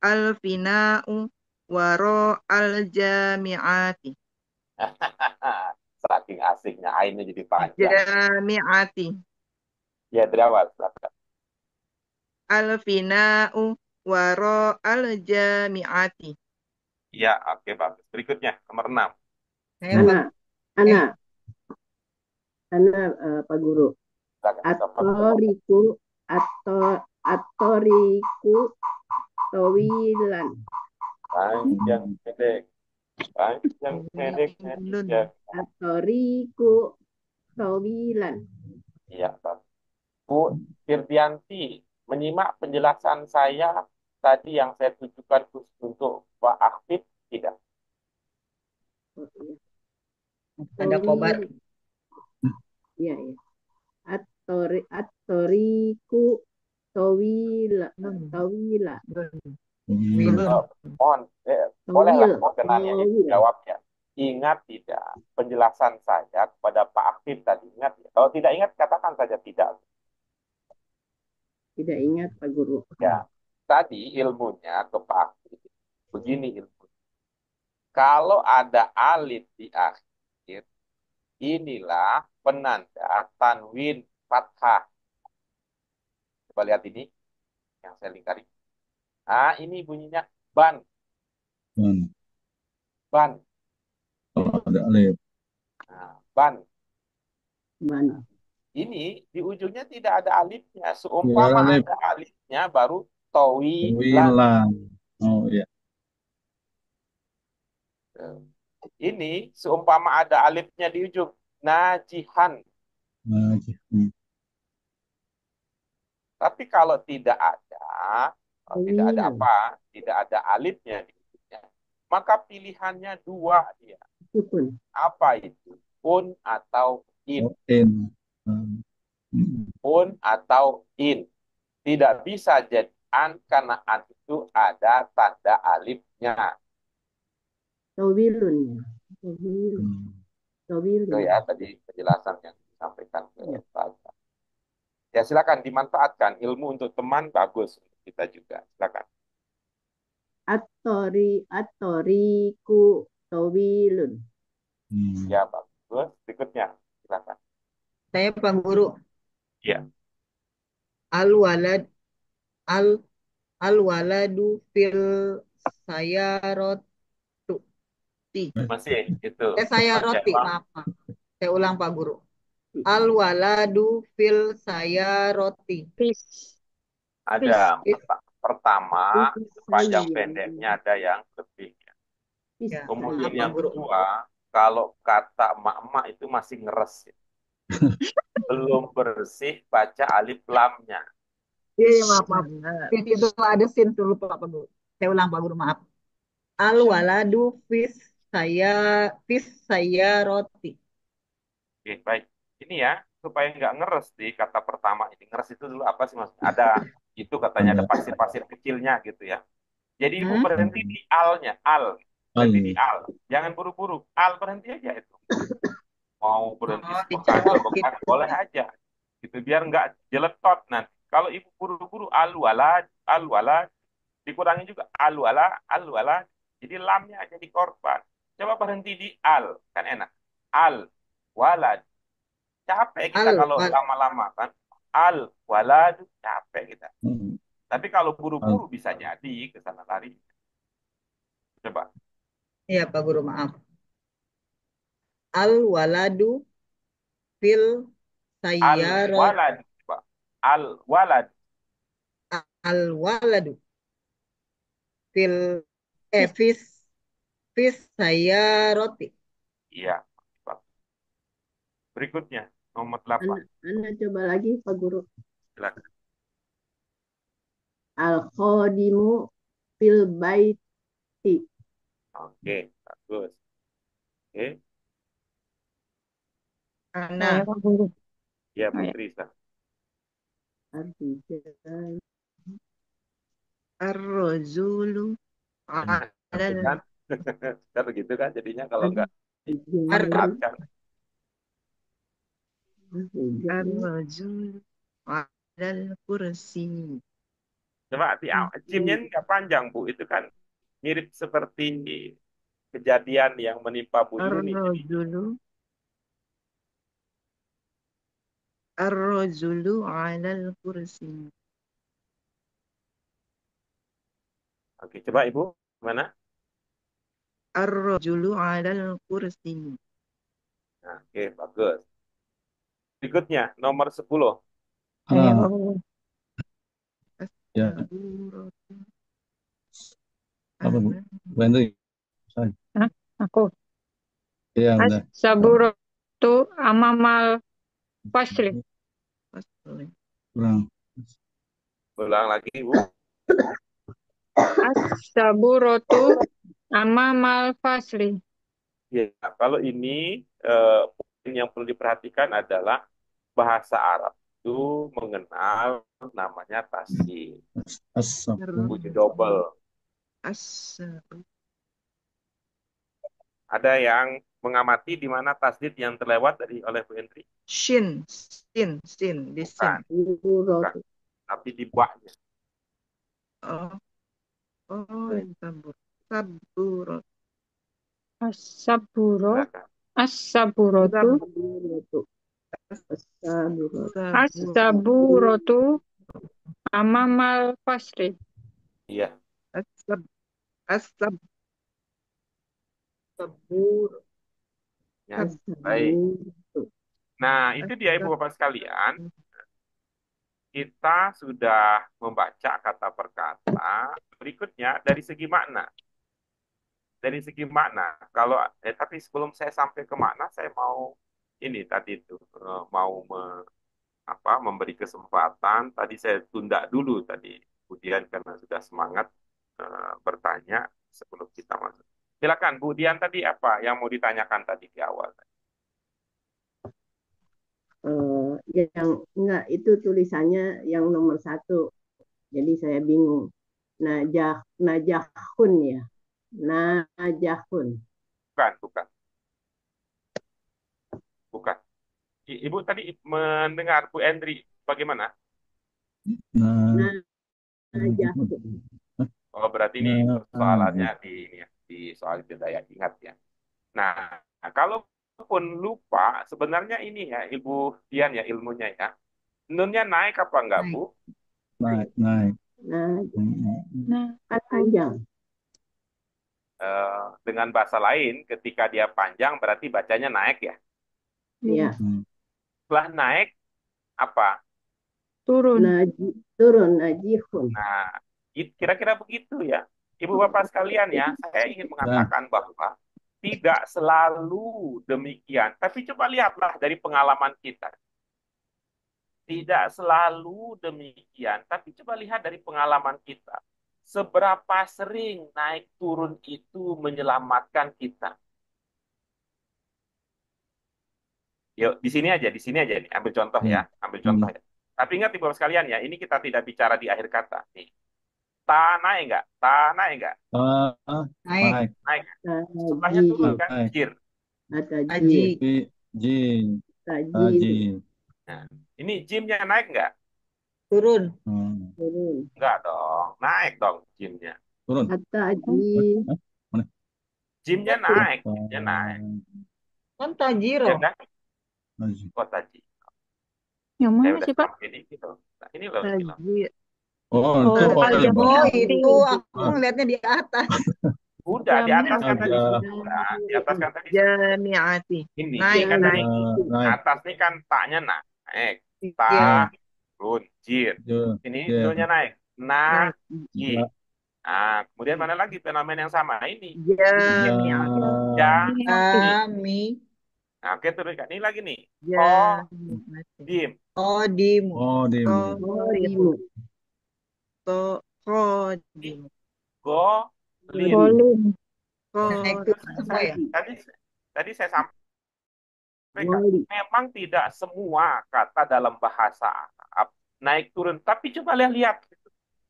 Al-fina'u waro'a al-jami'ati. Saking asiknya, ainnya jadi panjang. Jami'ati. Ya, dari awal, silakan. Al-fina'u waro'a al-jami'ati. Ya, oke, bagus. Berikutnya, nomor 6. Anak, Pak Guru. Silakan. Atoriku tawilan. Panjang pendeknya dijaga. Atoriku tawilan. Iya, Pak. Bu Firdianti, menyimak penjelasan saya tadi yang saya tujukan khusus untuk Pak Aktif, tidak? Ada kobar. Iya. Atoriku tawila. Bolehlah perkenannya jawab ya. Ingat tidak penjelasan saya kepada Pak Aktif tadi? Ingat ya? Kalau tidak ingat, katakan saja tidak. Tidak ingat, Pak Guru. Ya, tadi ilmunya ke Pak Aktif. Begini ilmu. Kalau ada alif di akhir, inilah penanda tanwin fathah. Coba lihat ini yang saya lingkari. Ah, ini bunyinya ban. Ban. Kalau ada alif. Nah, ban. Ban. Ini di ujungnya tidak ada alifnya. Seumpama alif. ada alifnya baru tawilan. Wilan. Oh iya. Ini seumpama ada alifnya di ujung. Najihan. Najihan. Tapi kalau tidak ada apa? Tidak ada alifnya di ujungnya. Maka pilihannya 2 dia. Apa itu? Un atau in. Oh, in. Un atau in. Tidak bisa jadi An karena an itu ada tanda alifnya. Tawilun ya. Tawilun. Itu Tawilun. ya tadi penjelasan yang disampaikan ke Ya. Pak. Ya silakan dimanfaatkan ilmu untuk teman bagus untuk kita juga. Silakan. At-tariqu tawilun. Ya bagus. Berikutnya silakan. Saya Pak Guru. Ya. Al-walad al al-waladu fil sayaroti. Masih itu. Saya Baca roti, ulang. maaf, maaf. Saya ulang Pak Guru. Al-waladu fil sayaroti. Fish. Ada Fish. pertama itu panjang Saya. pendeknya ada yang lebih. Ya, Kemudian maaf Pak yang Guru. kedua, kalau kata emak-emak itu masih ngeres. Belum bersih baca alif lamnya. Iya, iya, maaf, maaf. Fish itu ada sin dulu Pak Guru. Saya ulang Pak Guru, maaf. Al-waladu fis saya roti. Oke, baik. Ini ya, supaya nggak ngeres di kata pertama ini. Ngeres itu dulu apa sih maksudnya? Ada, itu katanya ada pasir-pasir kecilnya gitu ya. Jadi ibu berhenti di alnya, al. Berhenti di al. Jangan buru-buru. Al berhenti aja itu. Mau berhenti Oh, sepengkadal, dicolokin. boleh aja. Gitu, biar nggak jeletot nanti. Kalau ibu buru-buru al wala, dikurangi juga al wala. Jadi lamnya aja dikorban. Coba berhenti di al, kan enak. Al walad. Capek kita Al, kalau wal. lama-lama kan. Al walad capek kita. Hmm. Tapi kalau Al. buru-buru bisa jadi ke sana lari. Coba. Iya Pak Guru, maaf. Al-waladu fil Al sayyarati. walad. Coba. Al walad. Al-waladu fil fis sayyarati. Iya. Berikutnya nomor 8. Anda coba lagi Pak Guru. Silakan. Al-khadimu fil baiti. Oke, bagus. Oke, Ana. Saya Pak Guru. ya Oh, ya. Putri. Silakan. Ar-rijal. Ar-rajulu Nah, alal kan? Kan begitu kan jadinya kalau nggak Ar-rijal. kan. Ar-rijal. ar-rajulu alal kursi. Coba cimnya ini nggak panjang Bu, itu kan mirip seperti kejadian yang menimpa Bu Yuni. Ar-rajulu alal kursi. Oke, coba Ibu mana? Ar-rajulu alal kursi. Nah, oke, bagus. Berikutnya nomor 10. Saya Ah, Pak Guru. ya. As-saburatu Apa Bu? alal Bu Hendri? Saya. Hah? Aku. Iya, benar. As-saburatu amamal fasli. fasli. Kurang. Ulang lagi Bu. As-saburatu amamal fasli. Ya, kalau ini poin yang perlu diperhatikan adalah bahasa Arab itu mengenal namanya tasydid. As-sabur. Bunyi double. As-sabu. Ada yang mengamati di mana tasydid yang terlewat oleh Bu Hendri? Shin, sin, di sin. Bukan, bukan. Tapi di baknya. Oh, sabur. Sabur. As-saburo. Silakan. As-saburatu. As-saburatu amamal fasli. Iya. As-sab. As-sab. Sabur. Ya, baik. Nah, itu dia Ibu Bapak sekalian. Kita sudah membaca kata per kata. Berikutnya dari segi makna. Dari segi makna, kalau tapi sebelum saya sampai ke makna, saya mau ini tadi itu mau memberi kesempatan. Tadi saya tunda dulu tadi. Kemudian karena sudah semangat bertanya sebelum kita masuk. Silakan Bu Dian, tadi apa yang mau ditanyakan tadi di awal? Yang enggak itu tulisannya yang nomor 1 Jadi saya bingung. Najahun ya. Najahun. Bukan, bukan, bukan. Ibu tadi mendengar Bu Endri bagaimana? Nah, Najahun. Oh, berarti ini persoalannya di ini ya, di soal daya ingat ya. Nah, kalaupun lupa, sebenarnya ini ya, Ibu Dian ya ilmunya ya. Nunnya naik apa enggak, Bu? Naik. naik, naik. Nah, Nah, kan panjang. Dengan bahasa lain, ketika dia panjang berarti bacanya naik ya. Ya. Setelah naik, apa? turun. Turun. Najihun. Nah, kira-kira begitu ya. Ibu Bapak sekalian ya, saya ingin mengatakan bahwa tidak selalu demikian. Tapi coba lihatlah dari pengalaman kita. Tidak selalu demikian, tapi coba lihat dari pengalaman kita. Seberapa sering naik turun itu menyelamatkan kita. Yuk, di sini aja nih, ambil contoh ya, ambil contoh ya. Tapi ingat Ibu Bapak sekalian ya, ini kita tidak bicara di akhir kata. Nih, ta naik enggak? Ta naik enggak? Naik. Naik. Naik. Setelahnya turun kan? Naik. Jir. Aji. Jin. Taji. Taji. Nah, ini jimnya naik enggak? Turun. Turun. Enggak dong. Naik dong jimnya. Turun. Taji. Mana? Jimnya naik. Jimnya naik. Kan Tajiro. Ya kan? Taji. Kok tadi? Yang Saya mana udah sih, Pak? sampai di situ. Nah, ini loh. Ini loh. Taji. Oh, itu Oh, hotel, aja Pak. Oh, hati. itu aku ngeliatnya di atas. Udah, di atas kan tadi. Ada. Udah, di atas kan tadi. Jamiati. Ini. Naik, Kan naik. Naik. atas ini kan taknya naik. Iya. Ta, turun, jir. Jir. Ini Jir. nolnya naik. Na, Naik. ji. Nah, kemudian mana lagi fenomena yang sama? Ini. Jamiati. Ja, Kami. nah, oke, turun. Ini lagi nih. Ko, Jamiati. dim. Odimu. Oh, dim. Kodimu. Kodimu. Go, lim. Kolim. Naik turun semua ya. Tadi saya sampaikan, memang tidak semua kata dalam bahasa Arab naik turun. Tapi coba lihat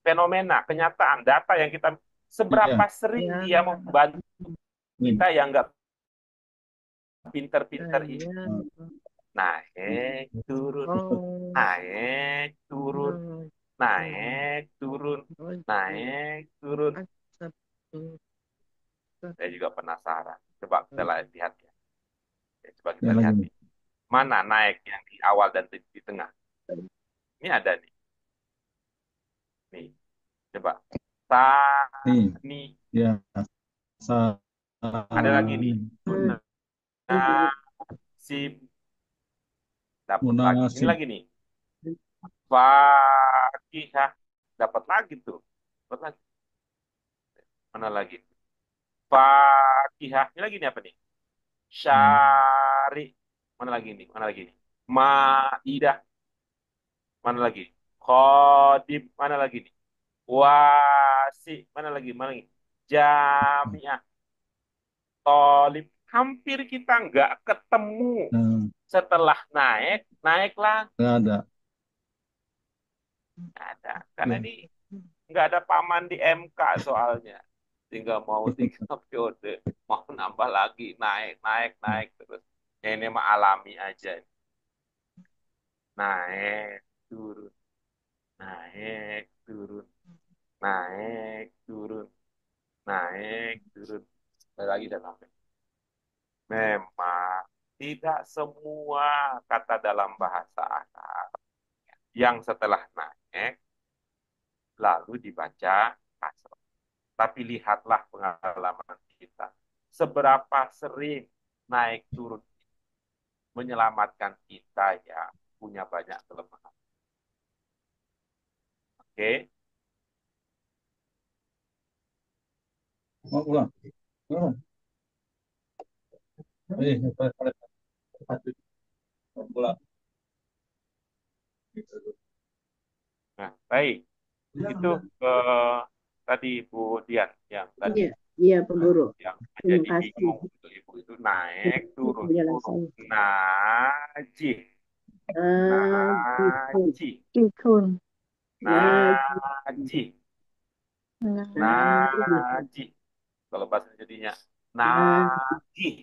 fenomena, kenyataan, data yang kita seberapa sering Iya. dia membantu kita yang nggak pinter-pinter ini. Naik turun, naik turun, naik turun, naik turun. Saya juga penasaran. Coba kita lihat ya. Coba kita Yang lihat lagi. nih. Mana naik yang di awal dan di tengah? Ini ada nih. Nih, coba. Nih. Ni. Ya. Sa. Ada lagi nih. Munasib. Dapat lagi. Ini Munasib. lagi nih. Fakihah. Dapat lagi tuh. Dapat lagi. Mana lagi? Fakihah. Ini lagi nih apa nih? Syari. Mana lagi nih? Mana lagi nih? Maidah. Mana lagi? Khodim. Mana lagi nih? Wasi. Mana lagi? Mana lagi? Jamiah. Tolib. Hampir kita nggak ketemu. Setelah naik, naik lagi. Nggak ada. Nggak ada. Karena ini nggak ada paman di MK soalnya. Tinggal mau 3 periode. Mau nambah lagi. Naik, naik, naik terus. Ya, ini mah alami aja. Naik, turun. Naik, turun. Naik, turun. Naik, turun. Lagi dan sampai. Memang tidak semua kata dalam bahasa Arab yang setelah naik lalu dibaca kasroh. Tapi lihatlah pengalaman kita. Seberapa sering naik turun menyelamatkan kita yang punya banyak kelemahan. Oke? Mau pulang. Pulang. Nah, baik. Itu tadi Bu Dian yang tadi. Iya, Pak Guru. Yang Terima jadi kasih. bingung itu Ibu itu naik turun. Penjelasan. Najih. Najihun. Najih. Ikun. Najih. Najih. Nah, Najih. Najih. Kalau bahasa jadinya Najih. najih.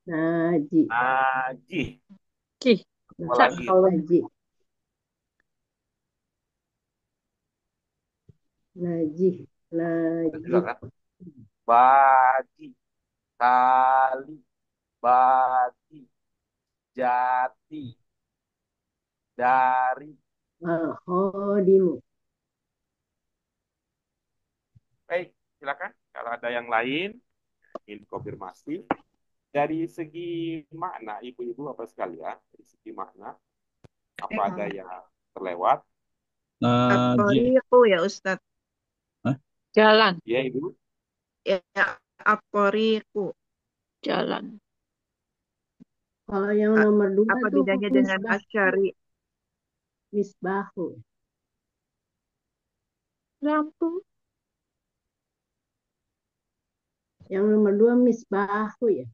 Najih. Najih. Cih, Apa Cak, lagi? kalau Najih. Najih. Juga Najih. kan? Baji. Kali. Bati. Jati. Dari. Al-Khadimu. Baik, silakan. Kalau ada yang lain, ingin konfirmasi. Dari segi makna, ibu-ibu apa sekalian, dari segi makna, apa ada yang terlewat? Najih. At-Thoriqu ya Ustadz. Hah? jalan, Ya, Ibu. Ya, At-Thoriqu. jalan. Kalau yang A- nomor 2 Apa tuh bedanya dengan misbah. Asyari? Misbahu. Lampu, Yang nomor 2 misbahu ya.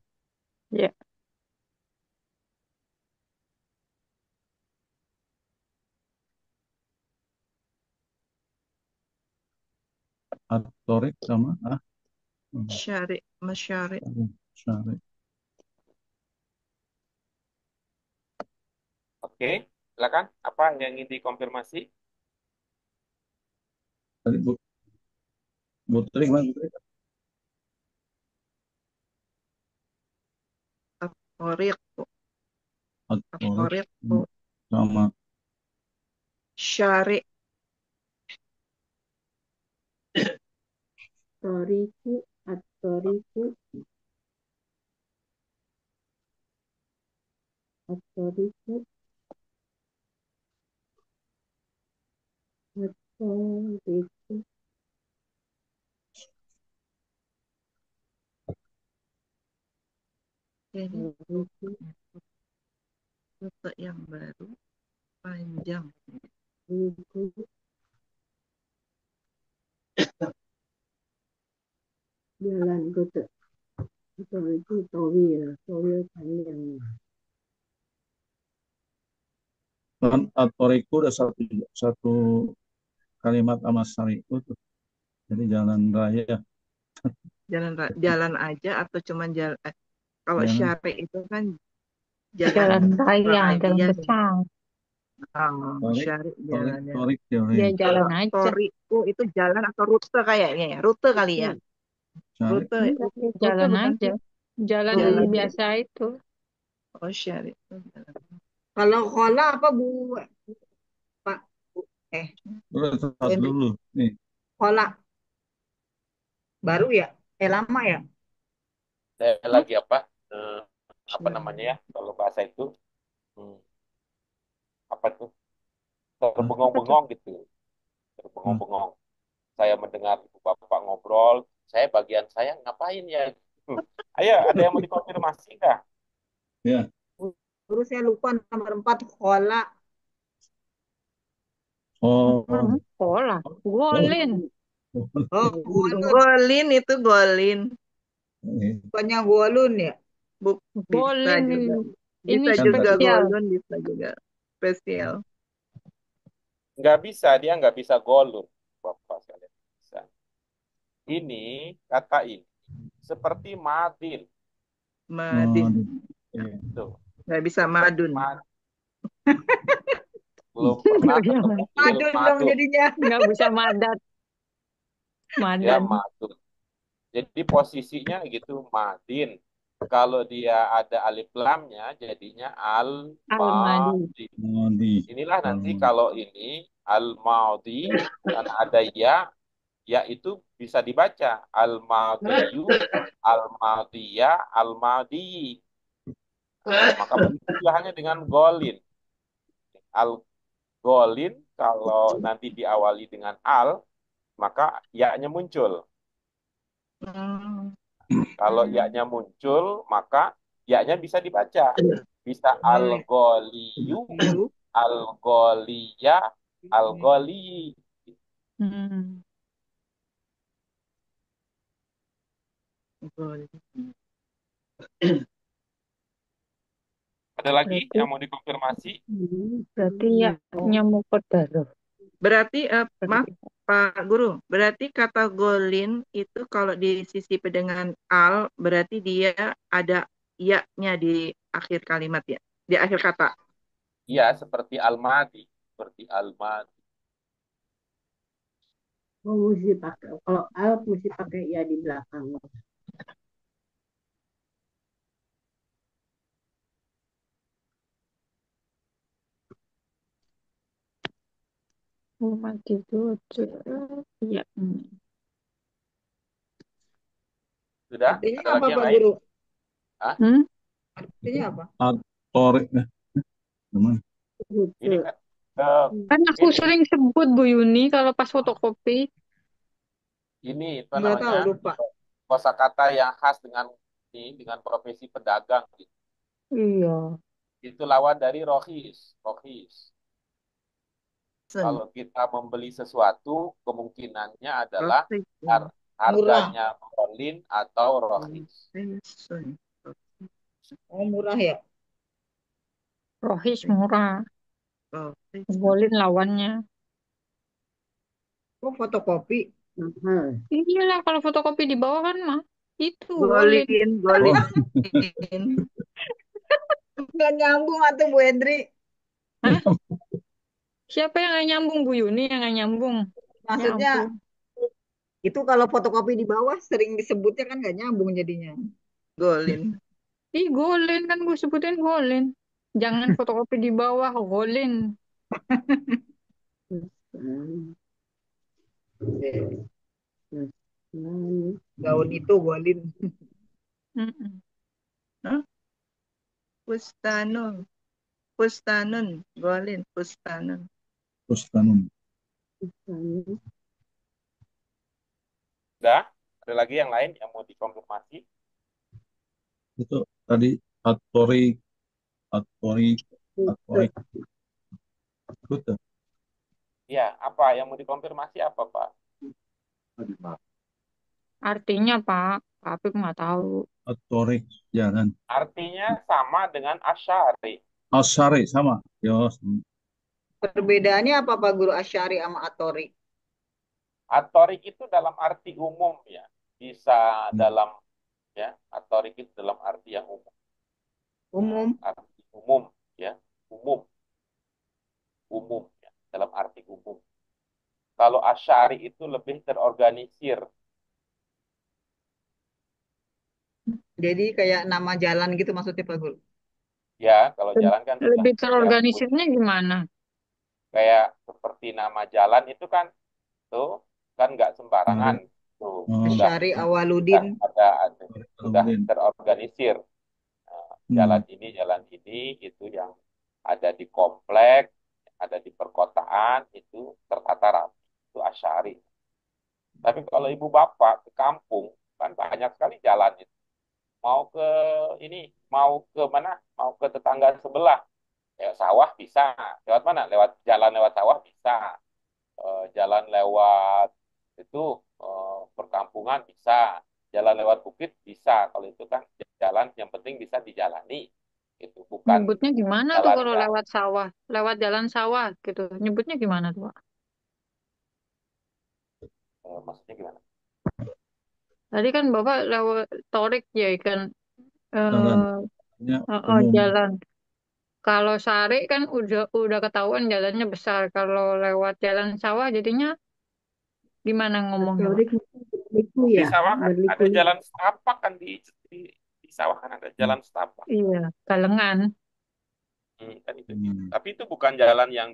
ya. At-Thoriq sama Syari, Masyari. Syari. Oke, silakan. Apa yang ingin dikonfirmasi? Tadi Putri gimana Putri? At-Thoriqu. At-Thoriq At-Thoriqu. sama Syari. Toriku. At-toriku. At-toriku. At-toriku. Ini Toriku. rute yang baru, panjang. Toriku. Jalan rute. Toriku. Towil. Towil panjang. kan At-Thoriqu udah satu kalimat sama Syari'u tuh. Jadi jalan raya. Jalan aja atau cuman jalan. Kalau Jalan. Syari itu kan Jalan jalan raya, jalan raya. besar. Torik, Syari torik, jalannya. torik Ya teori. jalan Kalau aja. Toriku itu jalan atau rute kayaknya ya. Rute kali ya. Syari. Rute, Enggak, ya rute jalan bukan aja. sih? Jalan Jalan. biasa itu. Oh, Syari itu jalan. Kalau kola apa Bu? Pak. Udah satu Henry. dulu. Nih, Kola baru ya? Lama ya? Saya lagi apa? Apa namanya ya? Kalau bahasa itu, hmm, apa tuh? Apa tuh? Terbengong-bengong gitu. Terbengong-bengong. Saya mendengar ibu bapak ngobrol, bagian saya ngapain ya? Ayo, ada yang mau dikonfirmasi nggak? ya. Dulu saya lupa nomor 4 kola. Oh, Pola. oh, Golin. Oh, golun. Golin itu golin. ini. Bukannya golun ya? Bisa Golin juga. ini Bisa juga spesial. golun, bisa juga spesial. Nggak bisa, dia nggak bisa golur. Bapak sekalian. Bisa. Ini, kata ini, seperti madin. Madin. Iya. Tuh, Nggak bisa seperti madun. madin. Belum pernah Nggak bisa, ketemu fiil Madun dong madun. jadinya. nggak bisa madat. Dia Madan. madun. Jadi posisinya gitu, madin. Kalau dia ada alif lamnya, jadinya Almadi. al-madi. Madi. Inilah nanti Almadi. kalau ini al-madi, karena ada ya, ya itu bisa dibaca al-madiyu, al-madiya, al-madi. Maka begitu hanya dengan golin. Al-golin kalau nanti diawali dengan al, maka ya-nya muncul. Hmm. Kalau ya-nya muncul, maka ya-nya bisa dibaca. Bisa al-goliyu, al-goliya, al-goli. Hmm. Golin. Ada lagi Berarti yang mau dikonfirmasi? berarti ya nyamuk berdarah. Berarti, maaf Berarti Pak Guru, berarti kata golin itu kalau disisipi dengan al, berarti dia ada ya-nya di akhir kalimat ya, di akhir kata. Iya, seperti Almadi. Seperti Almadi. Oh, mesti pakai. Kalau al mesti pakai ya di belakang. umat itu ya. Sudah? Artinya Ada apa lagi yang Pak lain? Guru? Hah? Hmm? Artinya apa? Atorik, gimana? Ini Gitu. kan Kan aku ini sering sebut Bu Yuni kalau pas fotokopi. ini apa Nggak namanya? tahu, lupa. Kosakata yang khas dengan ini dengan profesi pedagang gitu. Iya. Itu lawan dari rohis. Rohis. Sun. Kalau kita membeli sesuatu, kemungkinannya adalah Rohis. Murah. harganya rolin atau rohis. Sun. Oh, murah ya. Rohis murah. Rohis. Bolin lawannya. Oh, fotokopi. Mahal. Iyalah kalau fotokopi di bawah kan mah. Itu bolin. Golin, Oh, golin. Nggak nyambung atau Bu Hendri. Hah? Siapa yang nggak nyambung Bu Yuni yang nggak nyambung? Ya Maksudnya ampun. itu kalau fotokopi di bawah sering disebutnya kan nggak nyambung jadinya. Golin. Ih golin kan gue sebutin golin. Jangan fotokopi di bawah golin. Hmm. Oke. Hmm. Gaun itu golin. Mm-mm. Hah? Pustanun. Pustanun. Golin. Pustanun. terus tanam. Sudah? Ada lagi yang lain yang mau dikonfirmasi? Itu tadi atorik, atorik, atorik. Itu Ya, apa yang mau dikonfirmasi apa, Pak? Artinya Pak, tapi nggak tahu. atorik jalan. Artinya sama dengan asyari. Asari sama. Ya, Perbedaannya apa Pak Guru Asy'ari sama Atori? Atorik itu dalam arti umum ya. Bisa dalam ya, atorik itu dalam arti yang umum. Nah, Umum. arti umum ya, umum, umum ya, dalam arti umum. Kalau asyari itu lebih terorganisir. Jadi kayak nama jalan gitu maksudnya Pak Guru. Ya, kalau jalan kan sudah Lebih sudah punya terorganisirnya gimana? kayak seperti nama jalan itu kan tuh kan nggak sembarangan Asari. tuh Oh, sudah Asy'ari sudah Awaludin. ada sudah Aludin. terorganisir. Nah, Hmm. jalan ini itu yang ada di komplek, ada di perkotaan itu tertata rapi itu asyari. Tapi kalau ibu bapak ke kampung kan banyak sekali jalan itu. Mau ke ini, mau ke mana? Mau ke tetangga sebelah. Lewat sawah bisa. Lewat mana? Lewat jalan lewat sawah bisa. Jalan lewat itu perkampungan bisa. Jalan lewat bukit bisa. Kalau itu kan jalan yang penting bisa dijalani. Itu bukan Nyebutnya gimana tuh jalan kalau yang lewat sawah? Lewat jalan sawah gitu. Nyebutnya gimana tuh Pak? maksudnya gimana? Tadi kan Bapak lewat torik ya kan Jalan. eh Ya, umum. jalan. Kalau sari kan udah ketahuan jalannya besar. Kalau lewat jalan sawah jadinya gimana ngomongnya Pak? Atorik berliku Di ya, sawah kan berliku. ada jalan setapak kan di sawah kan ada Hmm. jalan setapak. Iya, galengan. Kan itu. Hmm. Tapi itu bukan jalan yang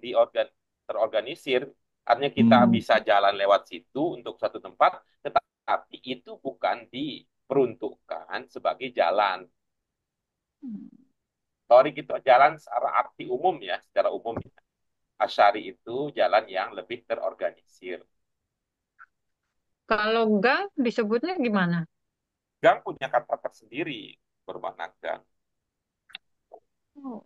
terorganisir. Artinya kita Hmm. bisa jalan lewat situ untuk satu tempat, tetapi itu bukan diperuntukkan sebagai jalan. Torik itu jalan secara arti umum ya, secara umum. Asyari itu jalan yang lebih terorganisir. Kalau gang disebutnya gimana? Gang punya kata tersendiri bermakna gang. Oh,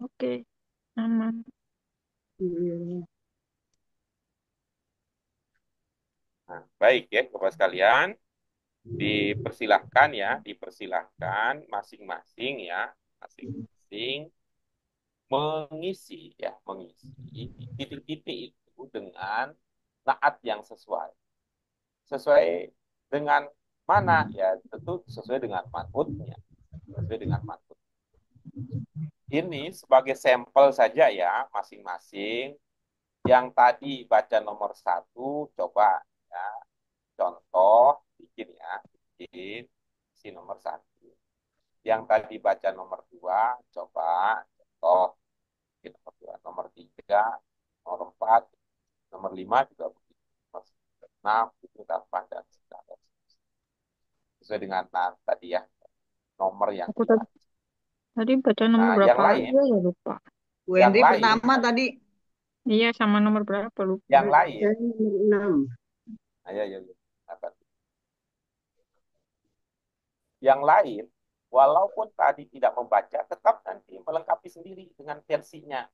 oke, aman. Iya. Nah, baik ya, Bapak sekalian, dipersilahkan ya, dipersilahkan masing-masing ya, masing-masing mengisi ya, mengisi titik-titik itu dengan saat yang sesuai. Sesuai dengan mana? Ya, tentu sesuai dengan manhutnya, sesuai dengan manhut. Ini sebagai sampel saja ya, masing-masing. Yang tadi baca nomor satu, coba ya, contoh, bikin ya, bikin si nomor satu. Yang tadi baca nomor dua, coba contoh, bikin nomor dua. Nomor tiga, nomor empat, nomor lima juga begitu. Nomor enam, tujuh, delapan, dan sembilan. Sesuai dengan tadi ya, nomor yang Aku tadi, dibaca. tadi baca nomor Nah, yang berapa lain, aja ya lupa. Bu yang Henry lain, pertama tadi. Iya sama nomor berapa lupa. yang lain, Saya nomor 6. ayo, ayo, ayo. Apa? Yang lain, walaupun tadi tidak membaca, tetap nanti melengkapi sendiri dengan versinya.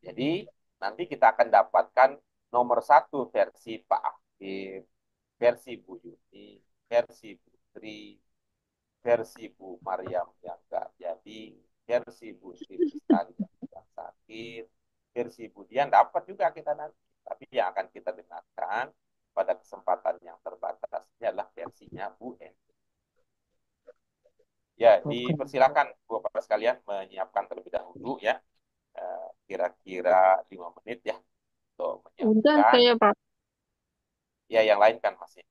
Jadi nanti kita akan dapatkan nomor satu versi Pak Akif, versi Bu Yuni, versi Bu Tri, versi Bu Mariam yang nggak jadi, versi Bu Sri Lestari yang sedang sakit, versi Bu Dian dapat juga kita nanti. Tapi yang akan kita dengarkan pada kesempatan yang terbatas ini adalah versinya Bu En. Ya, Oke. dipersilakan Bapak sekalian menyiapkan terlebih dahulu ya, kira-kira 5 menit ya untuk Udah menyiapkan. saya Pak. Ya, yang lain kan masih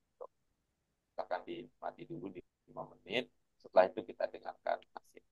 akan dimati dulu di 5 menit. Setelah itu kita dengarkan masih.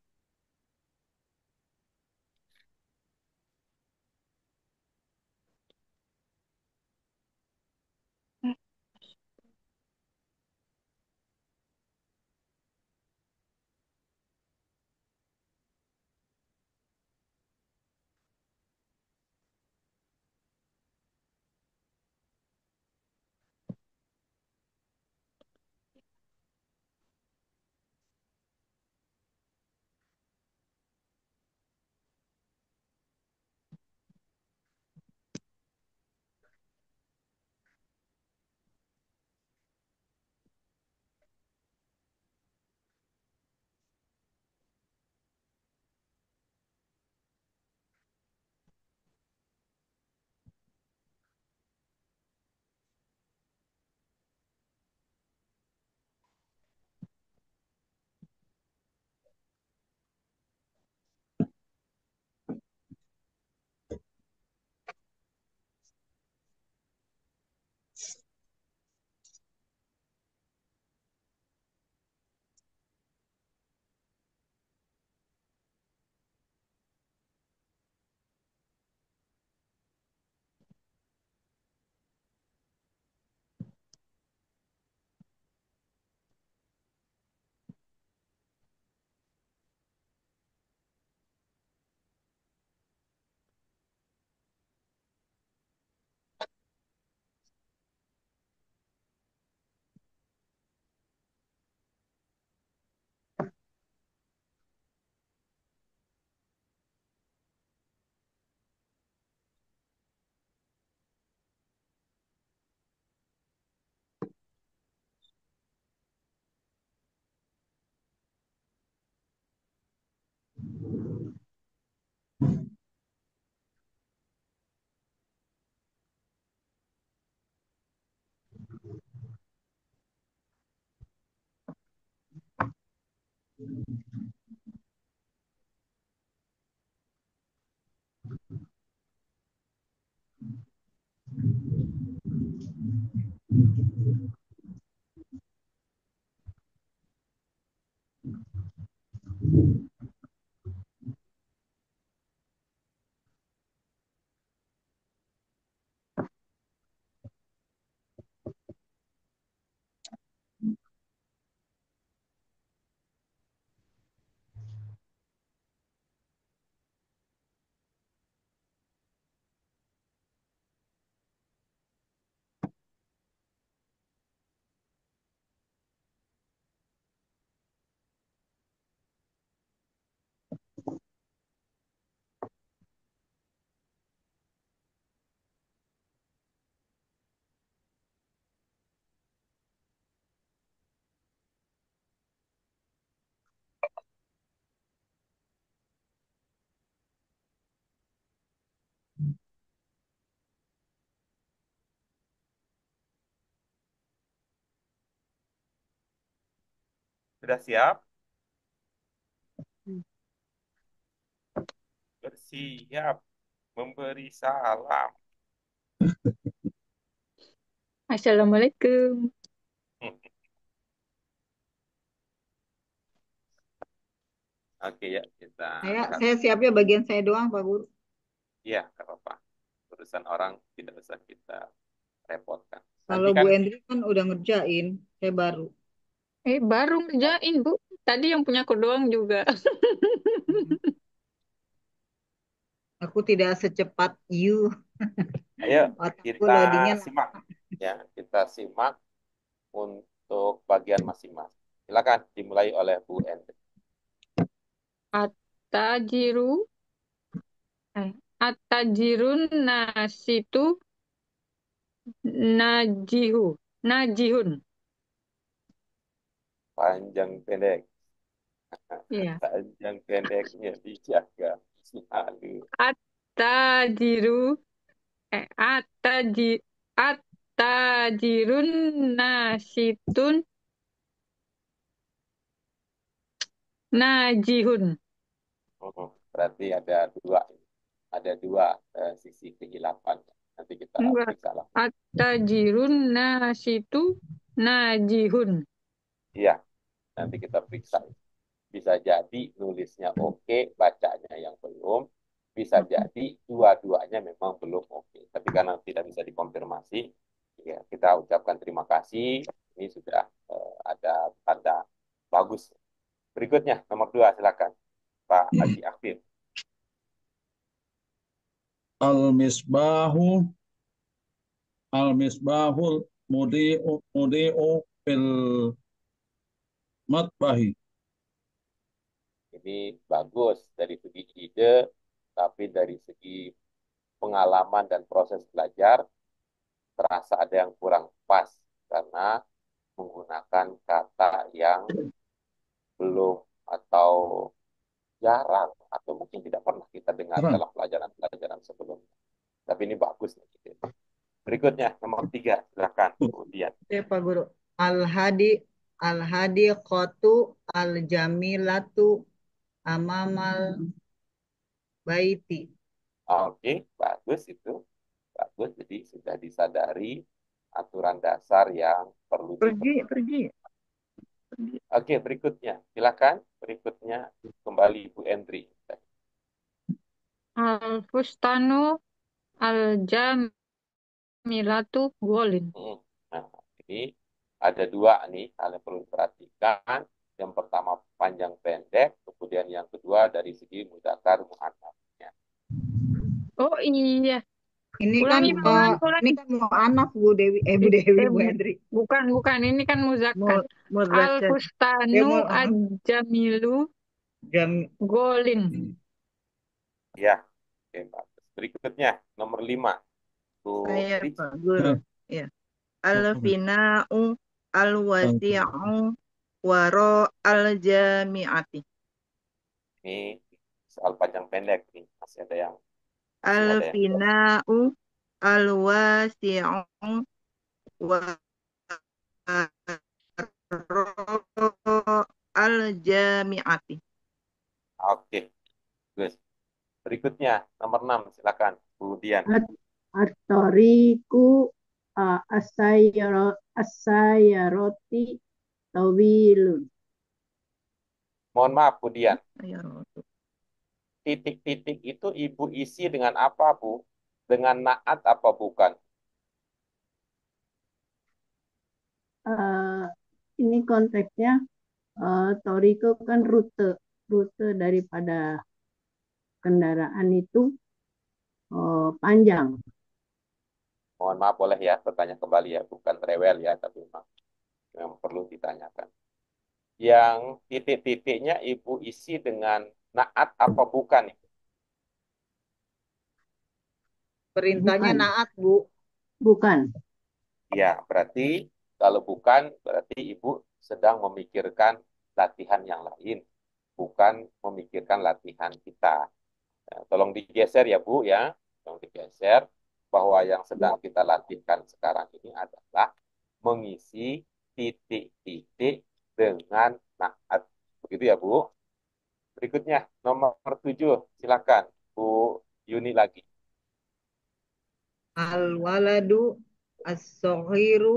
Sudah siap? Bersiap memberi salam. Assalamualaikum. Oke ya, kita Saya lihat. saya siapnya bagian saya doang, Pak Guru. Iya, nggak apa-apa. Urusan orang tidak usah kita repotkan. Nanti Kalau Bu kan, Endri kan udah ngerjain, saya baru. Baru ngerjain, Bu. Tadi yang punya aku doang juga. Aku tidak secepat you. ayo Otakku kita loadingnya lama. simak. Ya, kita simak untuk bagian masing-masing. Silakan dimulai oleh Bu Endri. Atajiru, atajirun nasitu najihu, najihun. Panjang pendek. Iya. Panjang pendeknya dijaga selalu. Atajiru, ataji, atajirun nasitun najihun. Berarti ada dua sisi kehilapan. Nanti kita Enggak. periksa lah. Atajirun nasitu najihun. Iya, nanti kita periksa. Bisa jadi nulisnya oke, bacanya yang belum. Bisa jadi dua-duanya memang belum oke. Tapi karena tidak bisa dikonfirmasi, ya kita ucapkan terima kasih. Ini sudah ada tanda bagus. Berikutnya, nomor 2, silakan. Pak Haji Aktif. Al-misbahu al-misbahul mudi'u fil matbahi. Ini bagus dari segi ide, tapi dari segi pengalaman dan proses belajar, terasa ada yang kurang pas karena menggunakan kata yang belum atau jarang atau mungkin tidak pernah kita dengar Terang. dalam pelajaran-pelajaran sebelumnya. Tapi ini bagus nih. Gitu. Berikutnya, nomor 3, silakan. Kemudian. Oke, Pak Guru. Al-hadi al-hadi qatu al-jamilatu amamal baiti. Oke, bagus itu. Bagus, jadi sudah disadari aturan dasar yang perlu diperhatikan. Pergi. Oke, berikutnya. Silakan. Berikutnya kembali Bu Endri. Al-fustanu al-jamilatu golin. Nah, ini ada dua nih hal yang perlu diperhatikan. Yang pertama panjang pendek, kemudian yang kedua dari segi mudzakkar muannats-nya. Oh iya, Ini kan ulangi, ini ulangi. kan mau anak Bu Dewi, Bu Dewi, Bu Bu- Endri. bukan, ini kan muzakkar. Muzakkar. Al-fustanu mau al-jamilu jam golin. Ya, oke, bagus. Berikutnya nomor 5. Bu Saya Rich. Pak Guru. Ya. Al-fina'u al-wasi'u waro al-jami'ati. Ini soal panjang pendek nih, masih ada yang belum. Al-fina'u al-wasi'u waro al-jami'ati. Oke, bagus. Berikutnya nomor 6, silakan Bu Dian. At-tariku asayaroti tawilun. Mohon maaf Bu Dian. Ya, Titik-titik itu Ibu isi dengan apa, Bu? Dengan naat apa bukan? Ini konteksnya toriko kan rute daripada kendaraan itu panjang. Mohon maaf boleh ya bertanya kembali ya, bukan rewel ya, tapi memang perlu ditanyakan. Yang titik-titiknya Ibu isi dengan naat apa bukan? perintahnya Bukan. naat, Bu. Bukan. Ya, berarti kalau bukan, berarti Ibu sedang memikirkan latihan yang lain, bukan memikirkan latihan kita. Nah, tolong digeser ya Bu ya, tolong digeser bahwa yang sedang kita latihkan sekarang ini adalah mengisi titik-titik dengan Nah, begitu ya, Bu. Berikutnya, nomor 7. Silakan, Bu Yuni lagi. Al-waladu as-saghiru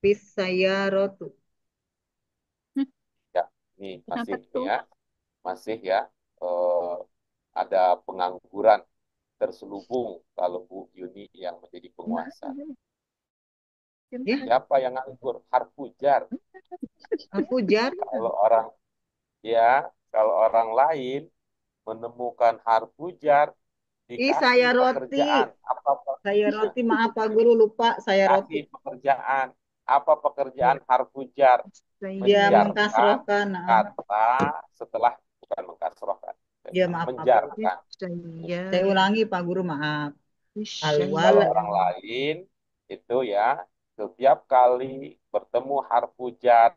fis sayyaratu. Ya, ini Kenapa masih nih tuh? ya, masih ya. eh, ada pengangguran terselubung kalau Bu Yuni yang menjadi penguasa. Ya, Siapa yang nganggur? Harfujar. al-fujar. Kalau orang ya, kalau orang lain menemukan harfujar Saya dikasih roti. pekerjaan. Apa Saya roti, maaf Pak Guru, lupa saya roti. dikasih pekerjaan? Apa pekerjaan Ya. harfujar? Dia Saya Menjarkan mengkasrohkan. kata setelah bukan mengkasrohkan, Ya, maaf, maaf Pak Guru. menjarkan. Saya saya ulangi Pak Guru, maaf. Kalau Al-wala. orang lain itu ya setiap kali bertemu harfujar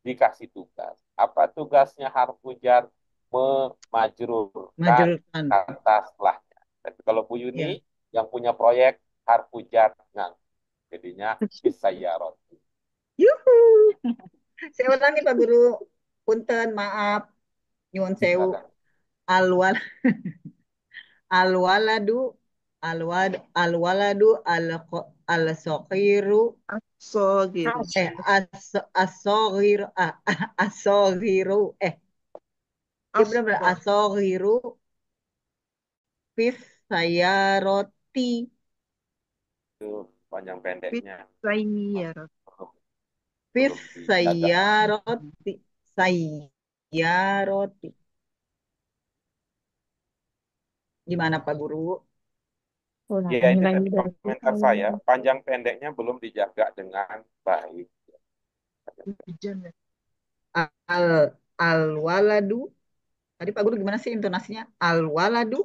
dikasih tugas. Apa tugasnya harfujar? Memajrurkan Majrurkan. kata setelahnya. Tapi kalau Bu Ya. Yuni yang punya proyek harfujar ngang. Jadinya bisayarot. Yuhu. Saya ulangi Pak Guru. Punten, maaf. Nyuwun sewu. Silakan. Al-wal al-waladu al-waladu al-saghiru Asogiru. as-saghiru as-saghiru ya benar-benar Aso. as-saghiru fis sayaroti Itu panjang pendeknya. Saya fis Belum dijaga. sayaroti sayaroti gimana Pak Guru? Ya, Ulangi itu lagi tadi dari komentar saya. Panjang pendeknya belum dijaga dengan baik. hujan. al al waladu tadi Pak Guru gimana sih intonasinya? Al waladu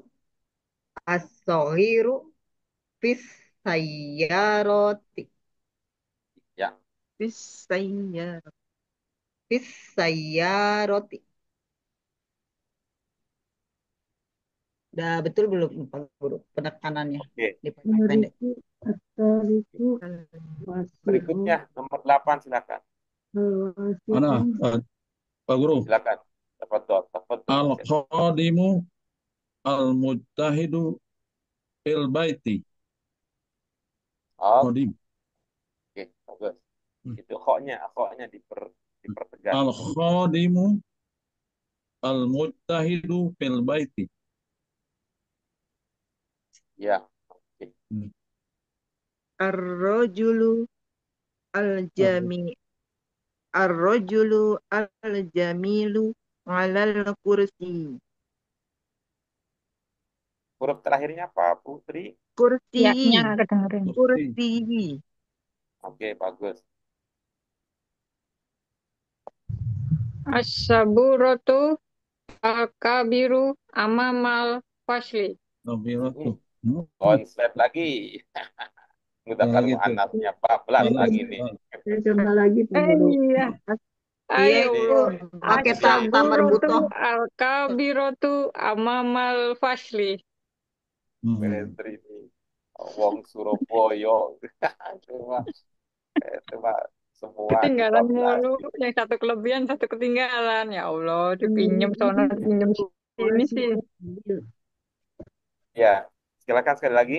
as-saghiru fis sayyarati Ya, Saya fis sayyarati. Udah betul belum Pak Guru penekanannya oke. di pendek? Riku atau riku Berikutnya wasi'un nomor 8 silakan. Mana, wasi'un Pak Guru? Silakan. Tafadhol Mas Yasir. Al-khadimu al-mujtahidu fil baiti. Oke, Khadim. bagus. Itu koknya dipertegas. Al-khadimu al-mujtahidu fil baiti. Ya, oke. Ar-rajulu al-jami Ar-rajulu al-jamilu 'alal kursi. Huruf terakhirnya apa, Putri? Kursi. ya-nya kedengerin. Kursi. Kursi. Oke, bagus. As-saburatu al-kabiru amamal fasli. Nabiratu. Konslet lagi. Mudzakkar Lagi tuh. muannasnya 14 Salah. lagi nih. saya coba lagi Pak Guru. Iya, Iya ayo itu Bu. pakai Jadi tambar As-saburatu butoh. al-kabirotu amamal fasli. Beretri ini wong Surabaya. Coba, coba semua Ketinggalan mulu. 15. Yang satu kelebihan, satu ketinggalan. Ya Allah, dipinjem sono, dipinjem sini sih. Wasi'un bil Ya, silakan sekali lagi.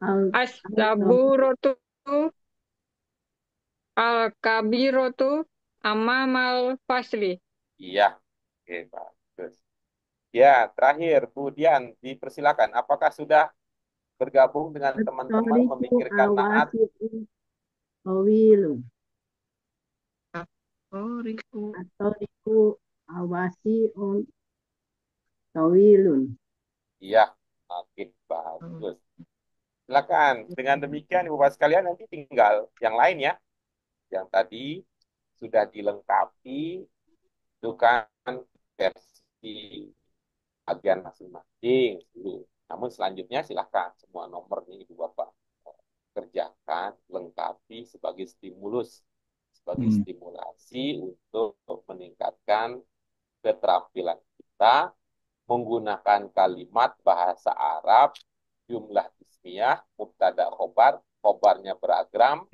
al As-saburatu al-kabirotu amamal fasli. Iya, oke, bagus. Ya, terakhir, Bu Dian, dipersilakan. Apakah sudah bergabung dengan teman-teman at-tariqu memikirkan naat? al-wasi'u tawilun Toriku. atau riku al-wasi'un tawilun. Iya, oke, bagus. Silakan. Dengan demikian, Ibu Bapak sekalian, nanti tinggal yang lain ya. Yang tadi sudah dilengkapi, itu kan versi bagian masing-masing. Namun selanjutnya silahkan semua nomor ini Ibu Bapak kerjakan, lengkapi sebagai stimulus, sebagai stimulasi untuk meningkatkan keterampilan kita menggunakan kalimat bahasa Arab, jumlah ismiyah, mubtada khobar, khobarnya beragam,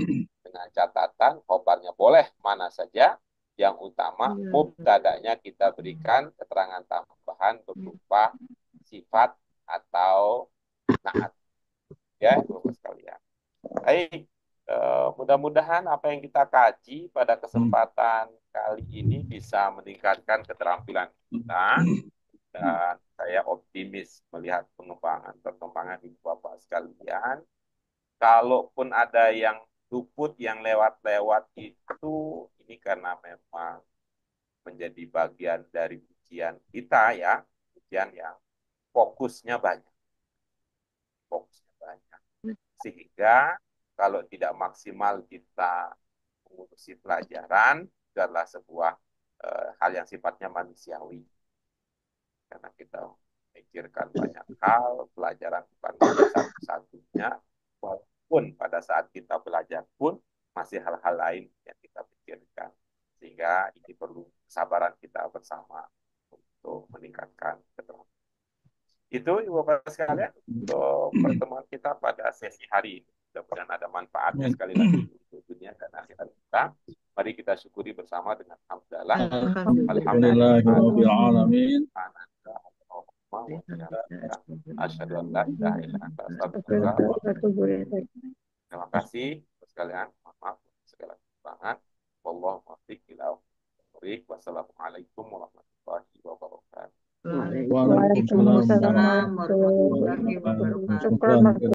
dengan catatan khobarnya boleh mana saja, Yang utama mubtada'nya kita berikan keterangan tambahan berupa sifat atau naat. Ya, Bapak sekalian. Baik, mudah-mudahan apa yang kita kaji pada kesempatan kali ini bisa meningkatkan keterampilan kita, dan saya optimis melihat perkembangan Ibu Bapak sekalian. Kalaupun ada yang luput, yang lewat-lewat itu, ini karena memang menjadi bagian dari ujian kita ya, ujian yang fokusnya banyak. Fokusnya banyak. Sehingga kalau tidak maksimal kita mengurusi pelajaran, itu adalah sebuah hal yang sifatnya manusiawi. Karena kita memikirkan banyak hal, pelajaran bukan menjadi satu-satunya, walaupun pada saat kita belajar pun masih hal-hal lain yang kita pikirkan. Sehingga ini perlu kesabaran kita bersama untuk meningkatkan keterampilan. Itu Ibu Bapak sekalian untuk pertemuan kita pada sesi hari ini. Mudah-mudahan ada manfaatnya sekali lagi untuk dunia dan akhirat kita. Mari kita syukuri bersama dengan hamdalah. Alhamdulillahirabbil alamin. Asyhadu an la ilaha illa anta astaghfiruka wa atubu ilaik. Terima kasih sekalian. Maaf segala kekurangan. Wallahu muwaffiq ila aqwamit. Wassalamualaikum warahmatullahi wabarakatuh. Waalaikumsalam Waalaikumsalam warahmatullahi wabarakatuh. warahmatullahi wabarakatuh.